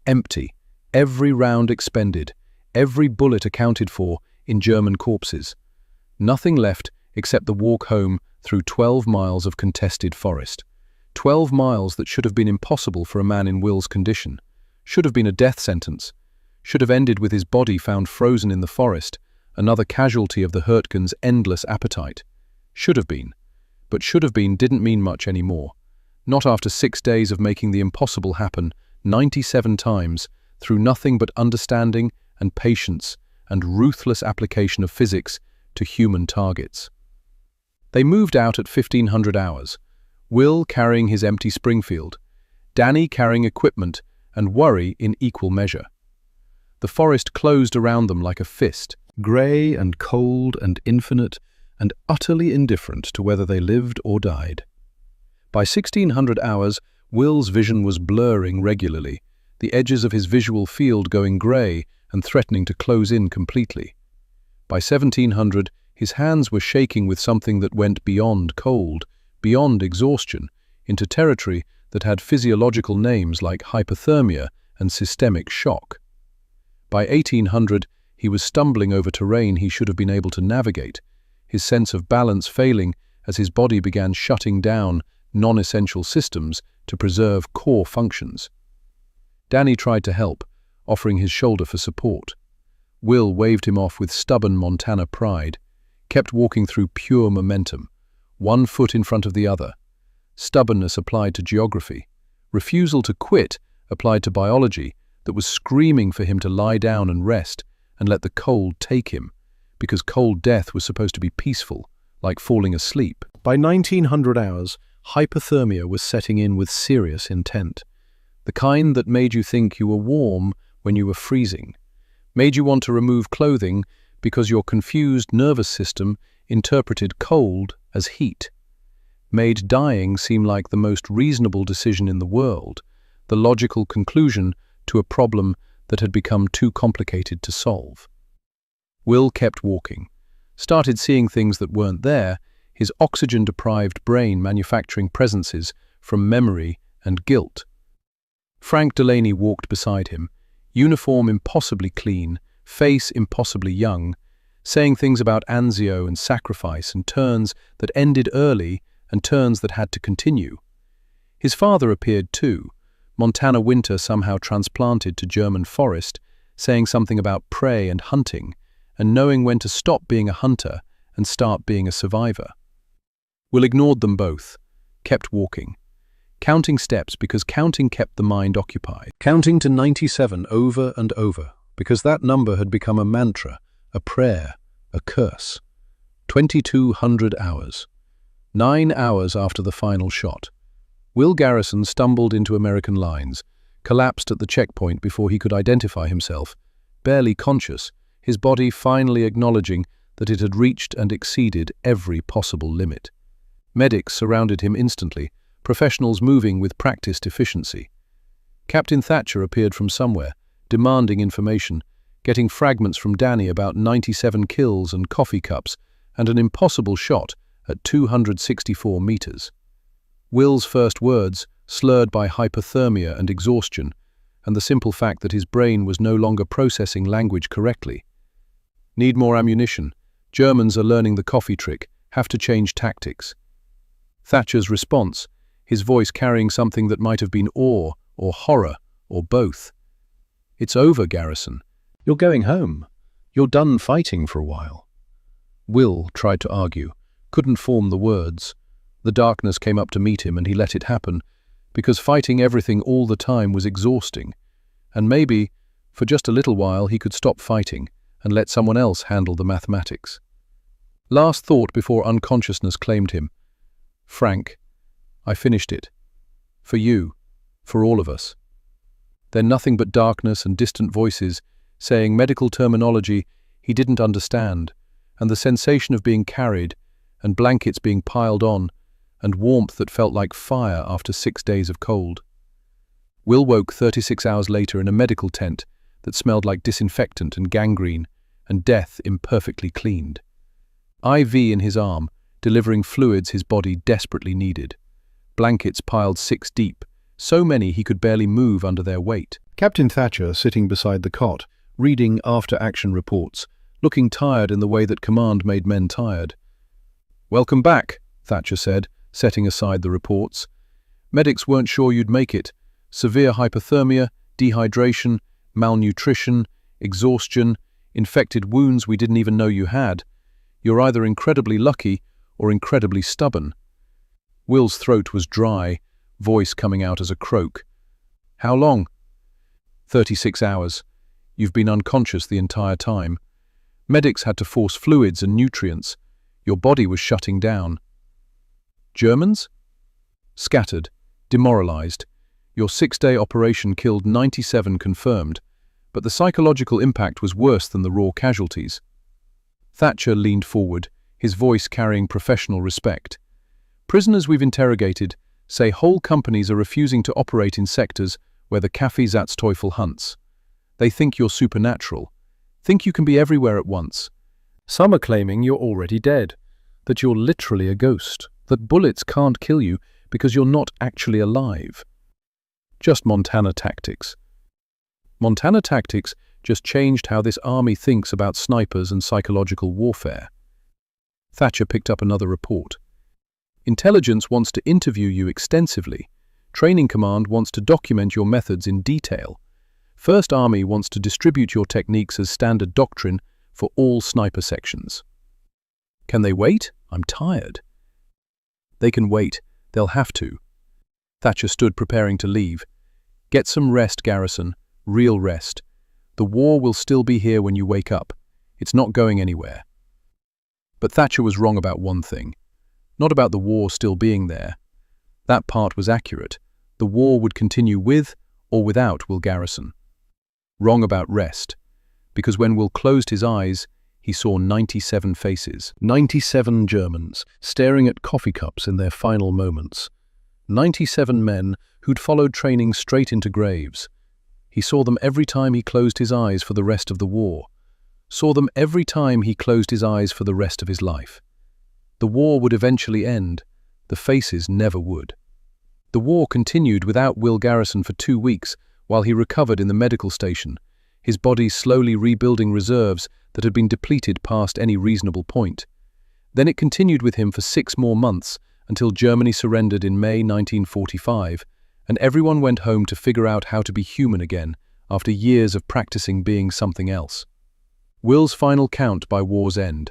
Empty, every round expended, every bullet accounted for in German corpses. Nothing left except the walk home through 12 miles of contested forest. 12 miles that should have been impossible for a man in Will's condition. Should have been a death sentence. Should have ended with his body found frozen in the forest, another casualty of the Hurtgen's endless appetite. Should have been. But should have been didn't mean much anymore. Not after 6 days of making the impossible happen 97 times through nothing but understanding and patience and ruthless application of physics to human targets. They moved out at 1500 hours, Will carrying his empty Springfield, Danny carrying equipment and worry in equal measure. The forest closed around them like a fist, grey and cold and infinite, and utterly indifferent to whether they lived or died. By 1600 hours, Will's vision was blurring regularly, the edges of his visual field going grey and threatening to close in completely. By 1700, his hands were shaking with something that went beyond cold, beyond exhaustion, into territory that had physiological names like hypothermia and systemic shock. By 1800, he was stumbling over terrain he should have been able to navigate, his sense of balance failing as his body began shutting down non-essential systems to preserve core functions. Danny tried to help, offering his shoulder for support. Will waved him off with stubborn Montana pride, kept walking through pure momentum, 1 foot in front of the other. Stubbornness applied to geography, refusal to quit applied to biology that was screaming for him to lie down and rest and let the cold take him, because cold death was supposed to be peaceful, like falling asleep. By 1900 hours, hypothermia was setting in with serious intent. The kind that made you think you were warm when you were freezing, made you want to remove clothing because your confused nervous system interpreted cold as heat, made dying seem like the most reasonable decision in the world, the logical conclusion to a problem that had become too complicated to solve. Will kept walking, started seeing things that weren't there, his oxygen-deprived brain manufacturing presences from memory and guilt. Frank Delaney walked beside him, uniform impossibly clean, face impossibly young, saying things about Anzio and sacrifice and turns that ended early and turns that had to continue. His father appeared too, Montana winter somehow transplanted to German forest, saying something about prey and hunting, and knowing when to stop being a hunter and start being a survivor. Will ignored them both, kept walking, counting steps because counting kept the mind occupied. Counting to 97 over and over, because that number had become a mantra, a prayer, a curse. 2,200 hours. 9 hours after the final shot. Will Garrison stumbled into American lines, collapsed at the checkpoint before he could identify himself, barely conscious, his body finally acknowledging that it had reached and exceeded every possible limit. Medics surrounded him instantly, professionals moving with practiced efficiency. Captain Thatcher appeared from somewhere, demanding information, getting fragments from Danny about 97 kills and coffee cups and an impossible shot at 264 meters. Will's first words, slurred by hypothermia and exhaustion, and the simple fact that his brain was no longer processing language correctly. Need more ammunition. Germans are learning the coffee trick, have to change tactics. Thatcher's response, his voice carrying something that might have been awe or horror or both. It's over, Garrison. You're going home. You're done fighting for a while. Will tried to argue, couldn't form the words. The darkness came up to meet him and he let it happen, because fighting everything all the time was exhausting, and maybe, for just a little while, he could stop fighting and let someone else handle the mathematics. Last thought before unconsciousness claimed him. Frank, I finished it. For you, for all of us. Then nothing but darkness and distant voices saying medical terminology he didn't understand, and the sensation of being carried, and blankets being piled on, and warmth that felt like fire after 6 days of cold. Will woke 36 hours later in a medical tent that smelled like disinfectant and gangrene, and death imperfectly cleaned. IV in his arm, delivering fluids his body desperately needed. Blankets piled 6 deep, so many he could barely move under their weight. Captain Thatcher sitting beside the cot, reading after-action reports, looking tired in the way that command made men tired. "Welcome back," Thatcher said, setting aside the reports. "Medics weren't sure you'd make it. Severe hypothermia, dehydration, malnutrition, exhaustion, infected wounds we didn't even know you had. You're either incredibly lucky or incredibly stubborn." Will's throat was dry, voice coming out as a croak. "How long?" 36 hours. You've been unconscious the entire time. Medics had to force fluids and nutrients. Your body was shutting down." Germans? Scattered, demoralized. Your 6-day operation killed 97 confirmed, but the psychological impact was worse than the raw casualties. Thatcher leaned forward, his voice carrying professional respect. "Prisoners we've interrogated say whole companies are refusing to operate in sectors where the Kaffeesatzteufel hunts. They think you're supernatural, think you can be everywhere at once. Some are claiming you're already dead, that you're literally a ghost, that bullets can't kill you because you're not actually alive. Just Montana tactics. Montana tactics just changed how this army thinks about snipers and psychological warfare." Thatcher picked up another report. "Intelligence wants to interview you extensively. Training Command wants to document your methods in detail. First Army wants to distribute your techniques as standard doctrine for all sniper sections." "Can they wait? I'm tired." "They can wait. They'll have to." Thatcher stood preparing to leave. "Get some rest, Garrison. Real rest. The war will still be here when you wake up. It's not going anywhere." But Thatcher was wrong about one thing. Not about the war still being there. That part was accurate. The war would continue with or without Will Garrison. Wrong about rest. Because when Will closed his eyes, he saw 97 faces. 97 Germans, staring at coffee cups in their final moments. 97 men who'd followed training straight into graves. He saw them every time he closed his eyes for the rest of the war. Saw them every time he closed his eyes for the rest of his life. The war would eventually end. The faces never would. The war continued without Will Garrison for 2 weeks while he recovered in the medical station, his body slowly rebuilding reserves that had been depleted past any reasonable point. Then it continued with him for 6 more months until Germany surrendered in May 1945, and everyone went home to figure out how to be human again after years of practicing being something else. Will's final count by war's end: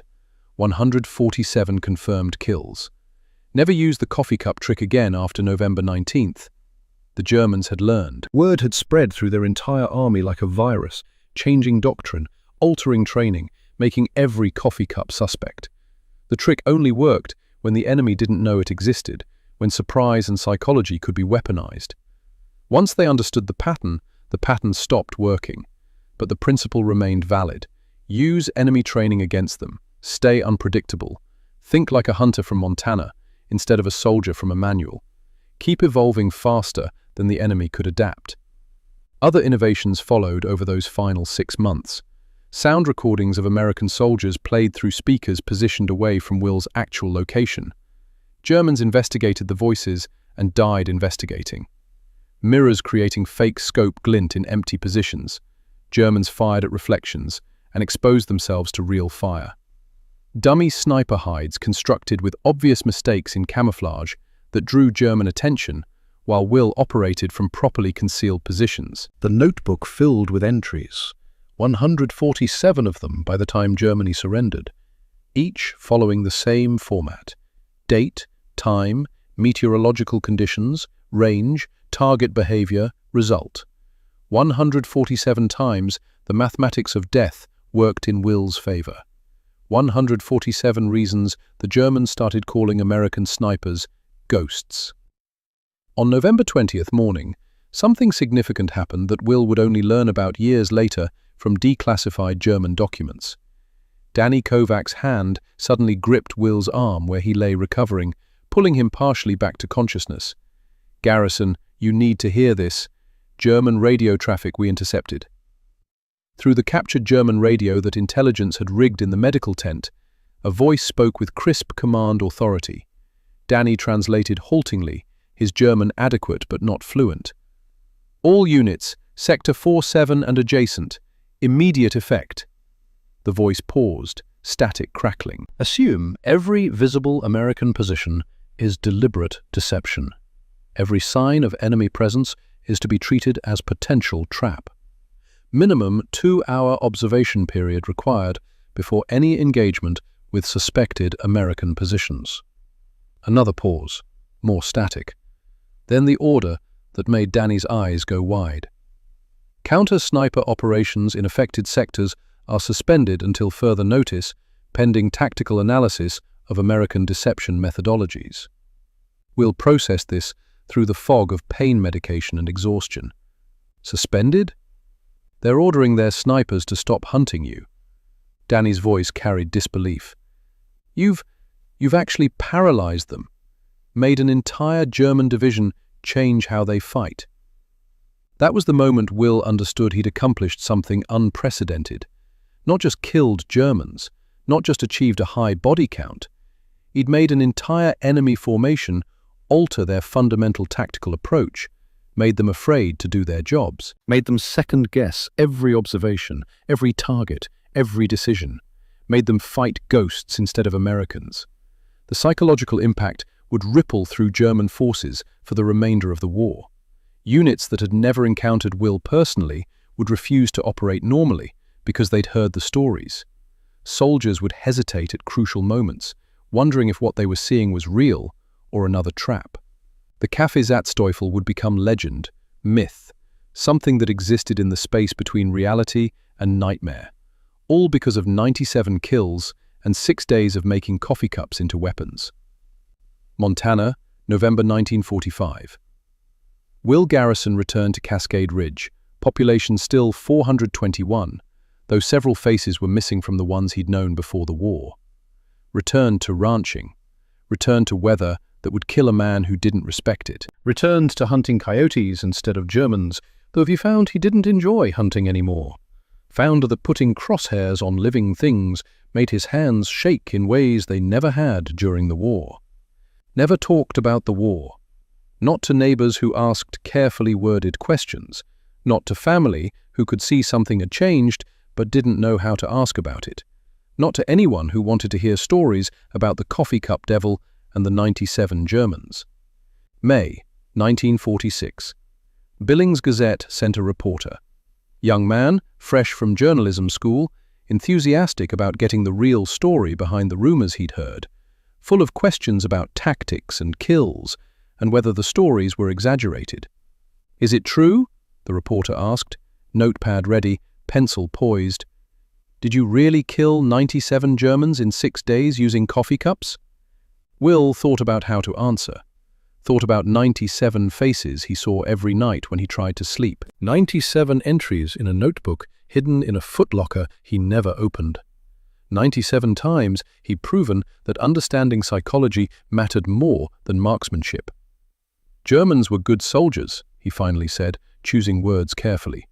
147 confirmed kills. Never used the coffee cup trick again after November 19th. The Germans had learned. Word had spread through their entire army like a virus, changing doctrine, altering training, making every coffee cup suspect. The trick only worked when the enemy didn't know it existed, when surprise and psychology could be weaponized. Once they understood the pattern stopped working. But the principle remained valid. Use enemy training against them. Stay unpredictable. Think like a hunter from Montana instead of a soldier from a manual. Keep evolving faster than the enemy could adapt. Other innovations followed over those final 6 months. Sound recordings of American soldiers played through speakers positioned away from Will's actual location. Germans investigated the voices and died investigating. Mirrors creating fake scope glint in empty positions. Germans fired at reflections and exposed themselves to real fire. Dummy sniper hides constructed with obvious mistakes in camouflage that drew German attention, while Will operated from properly concealed positions. The notebook filled with entries, 147 of them by the time Germany surrendered, each following the same format: date, time, meteorological conditions, range, target behavior, result. 147 times the mathematics of death worked in Will's favor. 147 reasons the Germans started calling American snipers ghosts. On November 20th morning, something significant happened that Will would only learn about years later from declassified German documents. Danny Kovac's hand suddenly gripped Will's arm where he lay recovering, pulling him partially back to consciousness. "Garrison, you need to hear this. German radio traffic we intercepted." Through the captured German radio that intelligence had rigged in the medical tent, a voice spoke with crisp command authority. Danny translated haltingly, his German adequate but not fluent. "All units, Sector 47 and adjacent. Immediate effect." The voice paused, static crackling. "Assume every visible American position is deliberate deception. Every sign of enemy presence is to be treated as potential trap. Minimum 2-hour observation period required before any engagement with suspected American positions." Another pause, more static. Then the order that made Danny's eyes go wide. "Counter-sniper operations in affected sectors are suspended until further notice, pending tactical analysis of American deception methodologies." Will process this through the fog of pain medication and exhaustion. Suspended? They're ordering their snipers to stop hunting you. Danny's voice carried disbelief. You've actually paralyzed them, made an entire German division change how they fight. That was the moment Will understood he'd accomplished something unprecedented. Not just killed Germans, not just achieved a high body count. He'd made an entire enemy formation alter their fundamental tactical approach, made them afraid to do their jobs, made them second-guess every observation, every target, every decision, made them fight ghosts instead of Americans. The psychological impact would ripple through German forces for the remainder of the war. Units that had never encountered Will personally would refuse to operate normally because they'd heard the stories. Soldiers would hesitate at crucial moments, wondering if what they were seeing was real or another trap. The Kaffeesatzteufel would become legend, myth, something that existed in the space between reality and nightmare, all because of 97 kills and 6 days of making coffee cups into weapons. Montana, November 1945. Will Garrison returned to Cascade Ridge, population still 421, though several faces were missing from the ones he'd known before the war. Returned to ranching, returned to weather that would kill a man who didn't respect it. Returned to hunting coyotes instead of Germans, though he found he didn't enjoy hunting anymore. Found that putting crosshairs on living things made his hands shake in ways they never had during the war. Never talked about the war. Not to neighbors who asked carefully worded questions. Not to family who could see something had changed but didn't know how to ask about it. Not to anyone who wanted to hear stories about the coffee cup devil and the 97 Germans. May 1946. Billings Gazette sent a reporter. Young man, fresh from journalism school, enthusiastic about getting the real story behind the rumors he'd heard, full of questions about tactics and kills and whether the stories were exaggerated. "Is it true?" the reporter asked, notepad ready, pencil poised. "Did you really kill 97 Germans in 6 days using coffee cups?" Will thought about how to answer. Thought about 97 faces he saw every night when he tried to sleep. 97 entries in a notebook hidden in a footlocker he never opened. 97 times he'd proven that understanding psychology mattered more than marksmanship. Germans were good soldiers, he finally said, choosing words carefully.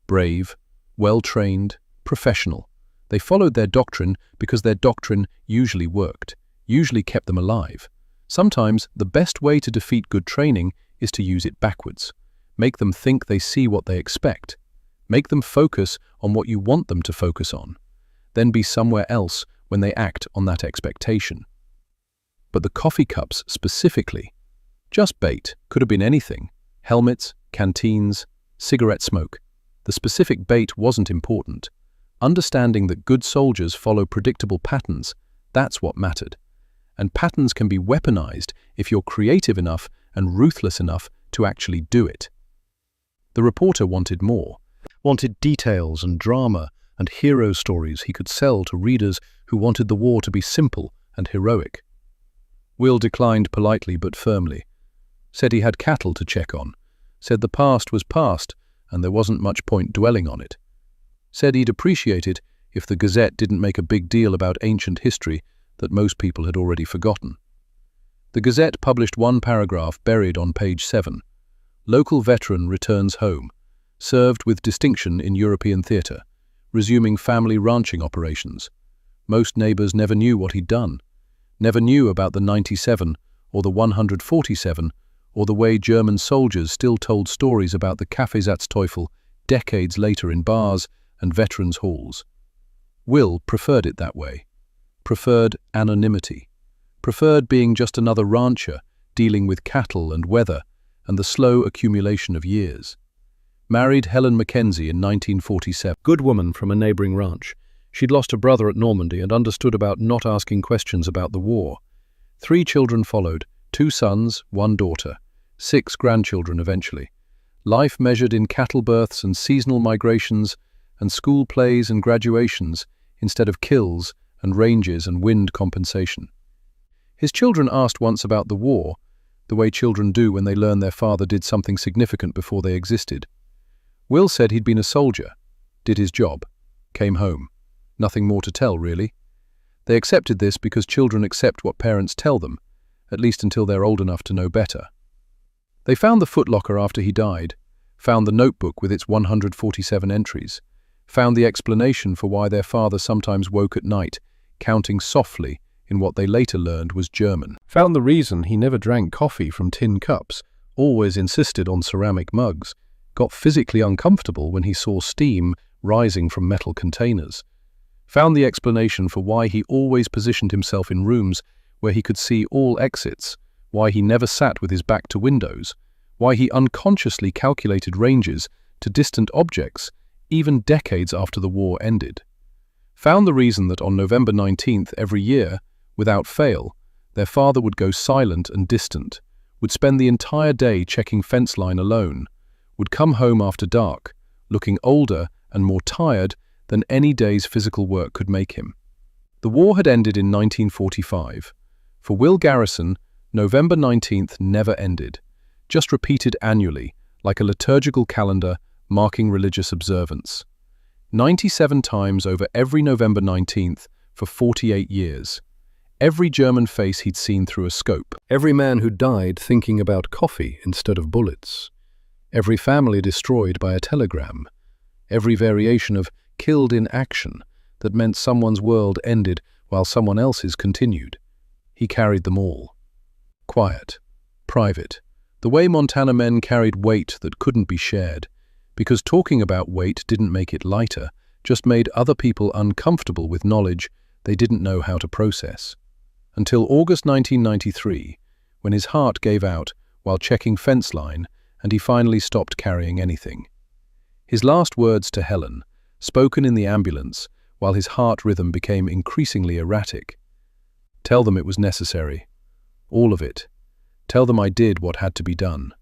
Brave, well-trained, professional. They followed their doctrine because their doctrine usually worked, usually kept them alive. Sometimes the best way to defeat good training is to use it backwards. Make them think they see what they expect. Make them focus on what you want them to focus on. Then be somewhere else when they act on that expectation. But the coffee cups specifically, just bait, could have been anything. Helmets, canteens, cigarette smoke. The specific bait wasn't important. Understanding that good soldiers follow predictable patterns, that's what mattered. And patterns can be weaponized if you're creative enough and ruthless enough to actually do it. The reporter wanted more. Wanted details and drama and hero stories he could sell to readers who wanted the war to be simple and heroic. Will declined politely but firmly. Said he had cattle to check on. Said the past was past and there wasn't much point dwelling on it. Said he'd appreciate it if the Gazette didn't make a big deal about ancient history that most people had already forgotten. The Gazette published one paragraph buried on page 7. Local veteran returns home, served with distinction in European theatre, resuming family ranching operations. Most neighbors never knew what he'd done, never knew about the 97 or the 147 or the way German soldiers still told stories about the Kaffeesatzteufel decades later in bars and veterans' halls. Will preferred it that way. Preferred anonymity, preferred being just another rancher dealing with cattle and weather and the slow accumulation of years. Married Helen Mackenzie in 1947. Good woman from a neighboring ranch. She'd lost a brother at Normandy and understood about not asking questions about the war. 3 children followed, 2 sons, 1 daughter, 6 grandchildren eventually. Life measured in cattle births and seasonal migrations and school plays and graduations instead of kills and ranges and wind compensation. His children asked once about the war, the way children do when they learn their father did something significant before they existed. Will said he'd been a soldier, did his job, came home. Nothing more to tell, really. They accepted this because children accept what parents tell them, at least until they're old enough to know better. They found the footlocker after he died, found the notebook with its 147 entries, found the explanation for why their father sometimes woke at night, counting softly in what they later learned was German. Found the reason he never drank coffee from tin cups, always insisted on ceramic mugs, got physically uncomfortable when he saw steam rising from metal containers. Found the explanation for why he always positioned himself in rooms where he could see all exits, why he never sat with his back to windows, why he unconsciously calculated ranges to distant objects even decades after the war ended. Found the reason that on November 19th every year, without fail, their father would go silent and distant, would spend the entire day checking fence line alone, would come home after dark, looking older and more tired than any day's physical work could make him. The war had ended in 1945. For Will Garrison, November 19th never ended, just repeated annually, like a liturgical calendar marking religious observance. 97 times over every November 19th for 48 years. Every German face he'd seen through a scope. Every man who died thinking about coffee instead of bullets. Every family destroyed by a telegram. Every variation of killed in action that meant someone's world ended while someone else's continued. He carried them all. Quiet. Private. The way Montana men carried weight that couldn't be shared. Because talking about weight didn't make it lighter, just made other people uncomfortable with knowledge they didn't know how to process. Until August 1993, when his heart gave out while checking fence line and he finally stopped carrying anything. His last words to Helen, spoken in the ambulance while his heart rhythm became increasingly erratic. Tell them it was necessary. All of it. Tell them I did what had to be done.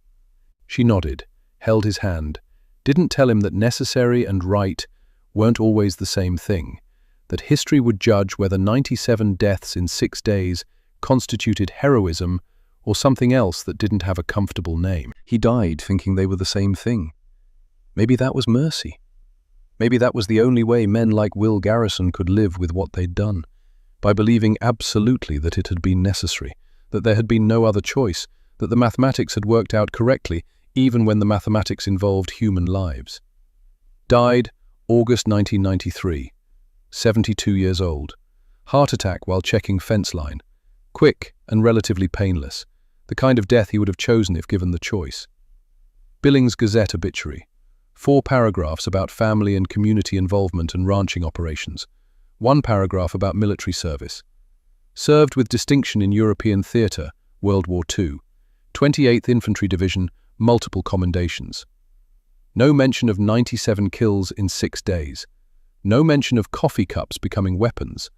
She nodded, held his hand, didn't tell him that necessary and right weren't always the same thing, that history would judge whether 97 deaths in 6 days constituted heroism or something else that didn't have a comfortable name. He died thinking they were the same thing. Maybe that was mercy. Maybe that was the only way men like Will Garrison could live with what they'd done, by believing absolutely that it had been necessary, that there had been no other choice, that the mathematics had worked out correctly, even when the mathematics involved human lives. Died August 1993, 72 years old. Heart attack while checking fence line. Quick and relatively painless, the kind of death he would have chosen if given the choice. Billings Gazette obituary. 4 paragraphs about family and community involvement and ranching operations. 1 paragraph about military service. Served with distinction in European theatre, World War II. 28th Infantry Division, multiple commendations. No mention of 97 kills in 6 days. No mention of coffee cups becoming weapons.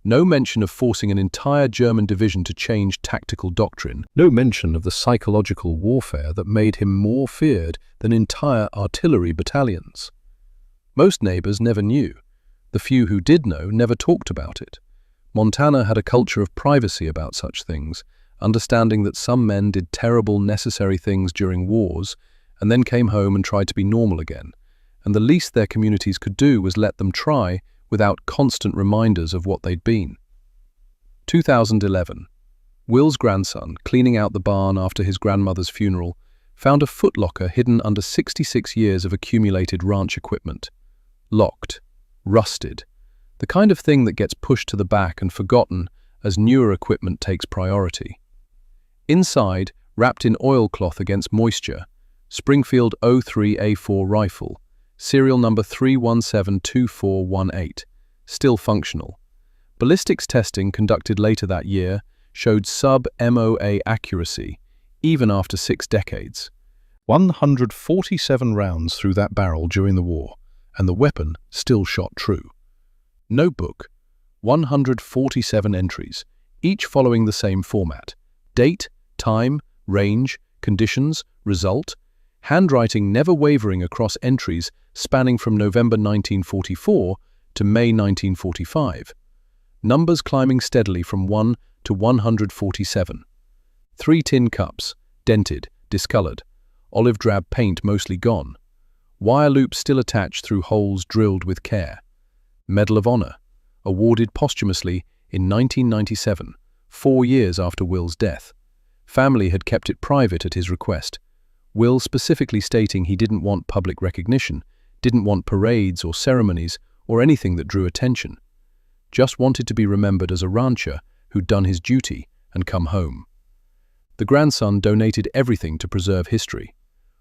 No mention of forcing an entire German division to change tactical doctrine. No mention of the psychological warfare that made him more feared than entire artillery battalions. Most neighbors never knew. The few who did know never talked about it. Montana had a culture of privacy about such things, understanding that some men did terrible, necessary things during wars and then came home and tried to be normal again, and the least their communities could do was let them try without constant reminders of what they'd been. 2011. Will's grandson, cleaning out the barn after his grandmother's funeral, found a footlocker hidden under 66 years of accumulated ranch equipment. Locked. Rusted. The kind of thing that gets pushed to the back and forgotten as newer equipment takes priority. Inside, wrapped in oilcloth against moisture, Springfield 03A4 rifle, serial number 3172418, still functional. Ballistics testing conducted later that year showed sub-MOA accuracy, even after 6 decades. 147 rounds through that barrel during the war, and the weapon still shot true. Notebook, 147 entries, each following the same format. Date, time, range, conditions, result, handwriting never wavering across entries spanning from November 1944 to May 1945. Numbers climbing steadily from 1 to 147. 3 tin cups, dented, discolored, olive drab paint mostly gone. Wire loops still attached through holes drilled with care. Medal of Honor, awarded posthumously in 1997, 4 years after Will's death. Family had kept it private at his request, Will specifically stating he didn't want public recognition, didn't want parades or ceremonies or anything that drew attention. Just wanted to be remembered as a rancher who'd done his duty and come home. The grandson donated everything to preserve history.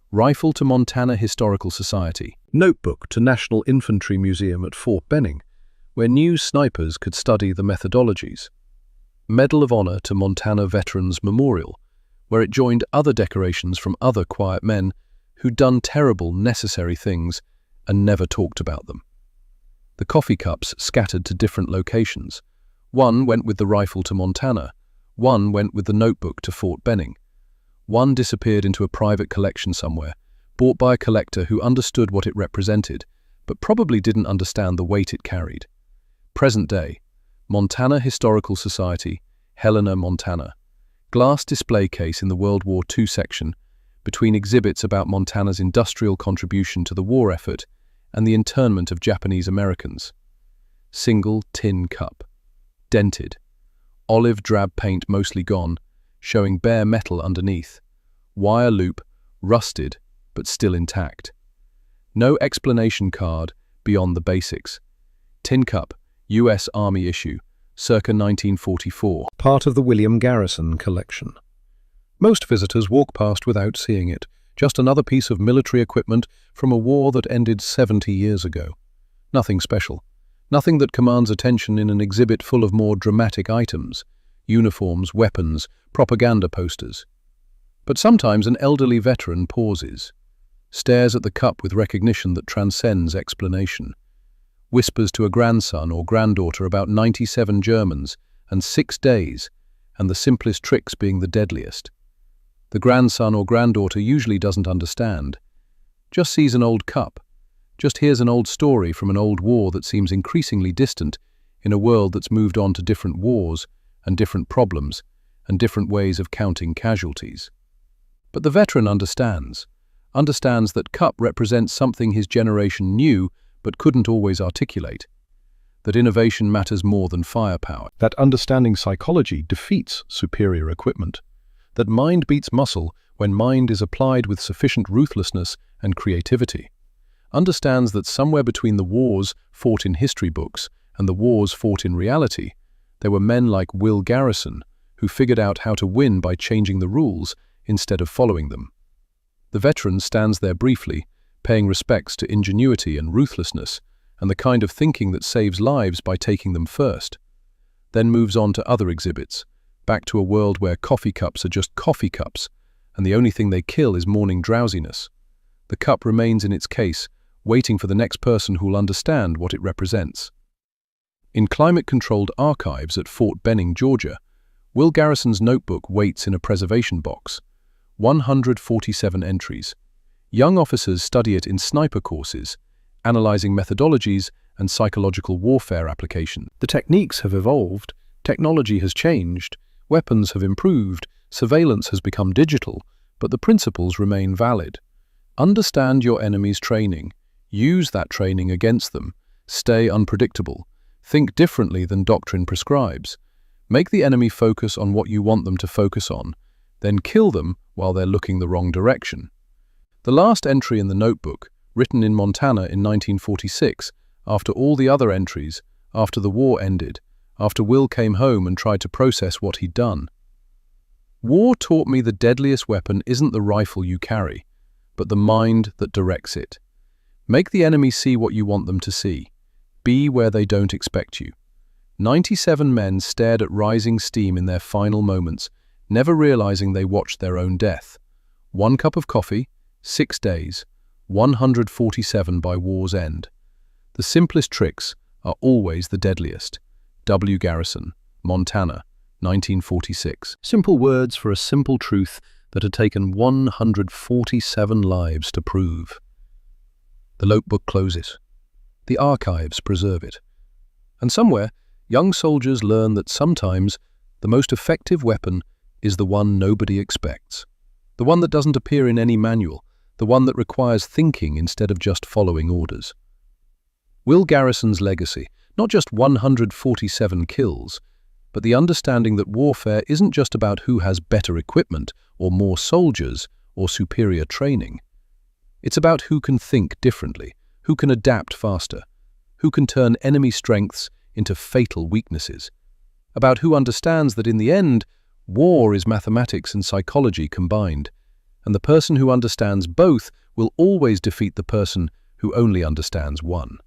Rifle to Montana Historical Society. Notebook to National Infantry Museum at Fort Benning, where new snipers could study the methodologies. Medal of Honor to Montana Veterans Memorial, where it joined other decorations from other quiet men who'd done terrible, necessary things and never talked about them. The coffee cups scattered to different locations. One went with the rifle to Montana, one went with the notebook to Fort Benning. One disappeared into a private collection somewhere, bought by a collector who understood what it represented, but probably didn't understand the weight it carried. Present day, Montana Historical Society, Helena, Montana. Glass display case in the World War II section, between exhibits about Montana's industrial contribution to the war effort and the internment of Japanese Americans. Single tin cup. Dented. olive drab paint mostly gone, showing bare metal underneath. Wire loop, rusted, but still intact. No explanation card beyond the basics. Tin cup, US Army issue, circa 1944. Part of the William Garrison collection. Most visitors walk past without seeing it, just another piece of military equipment from a war that ended 70 years ago. Nothing special. Nothing that commands attention in an exhibit full of more dramatic items, uniforms, weapons, propaganda posters. But sometimes an elderly veteran pauses, stares at the cup with recognition that transcends explanation, whispers to a grandson or granddaughter about 97 Germans and 6 days, and the simplest tricks being the deadliest. The grandson or granddaughter usually doesn't understand, just sees an old cup, just hears an old story from an old war that seems increasingly distant in a world that's moved on to different wars and different problems and different ways of counting casualties. But the veteran understands that cup represents something his generation knew but couldn't always articulate, that innovation matters more than firepower, that understanding psychology defeats superior equipment, that mind beats muscle when mind is applied with sufficient ruthlessness and creativity, understands that somewhere between the wars fought in history books and the wars fought in reality, there were men like Will Garrison who figured out how to win by changing the rules instead of following them. The veteran stands there briefly, paying respects to ingenuity and ruthlessness and the kind of thinking that saves lives by taking them first, then moves on to other exhibits, back to a world where coffee cups are just coffee cups and the only thing they kill is morning drowsiness. The cup remains in its case, waiting for the next person who'll understand what it represents. In climate-controlled archives at Fort Benning, Georgia, Will Garrison's notebook waits in a preservation box. 147 entries. Young officers study it in sniper courses, analyzing methodologies and psychological warfare application. The techniques have evolved, technology has changed, weapons have improved, surveillance has become digital, but the principles remain valid. Understand your enemy's training. Use that training against them. Stay unpredictable. Think differently than doctrine prescribes. Make the enemy focus on what you want them to focus on, then kill them while they're looking the wrong direction. The last entry in the notebook, written in Montana in 1946, after all the other entries, after the war ended, after Will came home and tried to process what he'd done. War taught me the deadliest weapon isn't the rifle you carry, but the mind that directs it. Make the enemy see what you want them to see. Be where they don't expect you. 97 men stared at rising steam in their final moments, never realizing they watched their own death. 1 cup of coffee, 6 days, 147 by war's end. The simplest tricks are always the deadliest. W. Garrison, Montana, 1946. Simple words for a simple truth that had taken 147 lives to prove. The notebook closes. The archives preserve it. And somewhere, young soldiers learn that sometimes the most effective weapon is the one nobody expects. The one that doesn't appear in any manual, the one that requires thinking instead of just following orders. Will Garrison's legacy, not just 147 kills, but the understanding that warfare isn't just about who has better equipment or more soldiers or superior training. It's about who can think differently, who can adapt faster, who can turn enemy strengths into fatal weaknesses, about who understands that in the end, war is mathematics and psychology combined, and the person who understands both will always defeat the person who only understands one.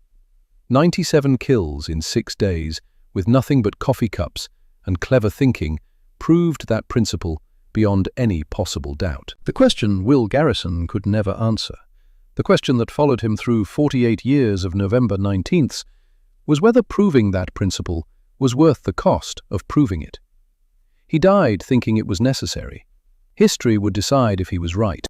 97 kills in 6 days, with nothing but coffee cups and clever thinking, proved that principle beyond any possible doubt. The question Will Garrison could never answer, the question that followed him through 48 years of November 19th, was whether proving that principle was worth the cost of proving it. He died thinking it was necessary. History would decide if he was right.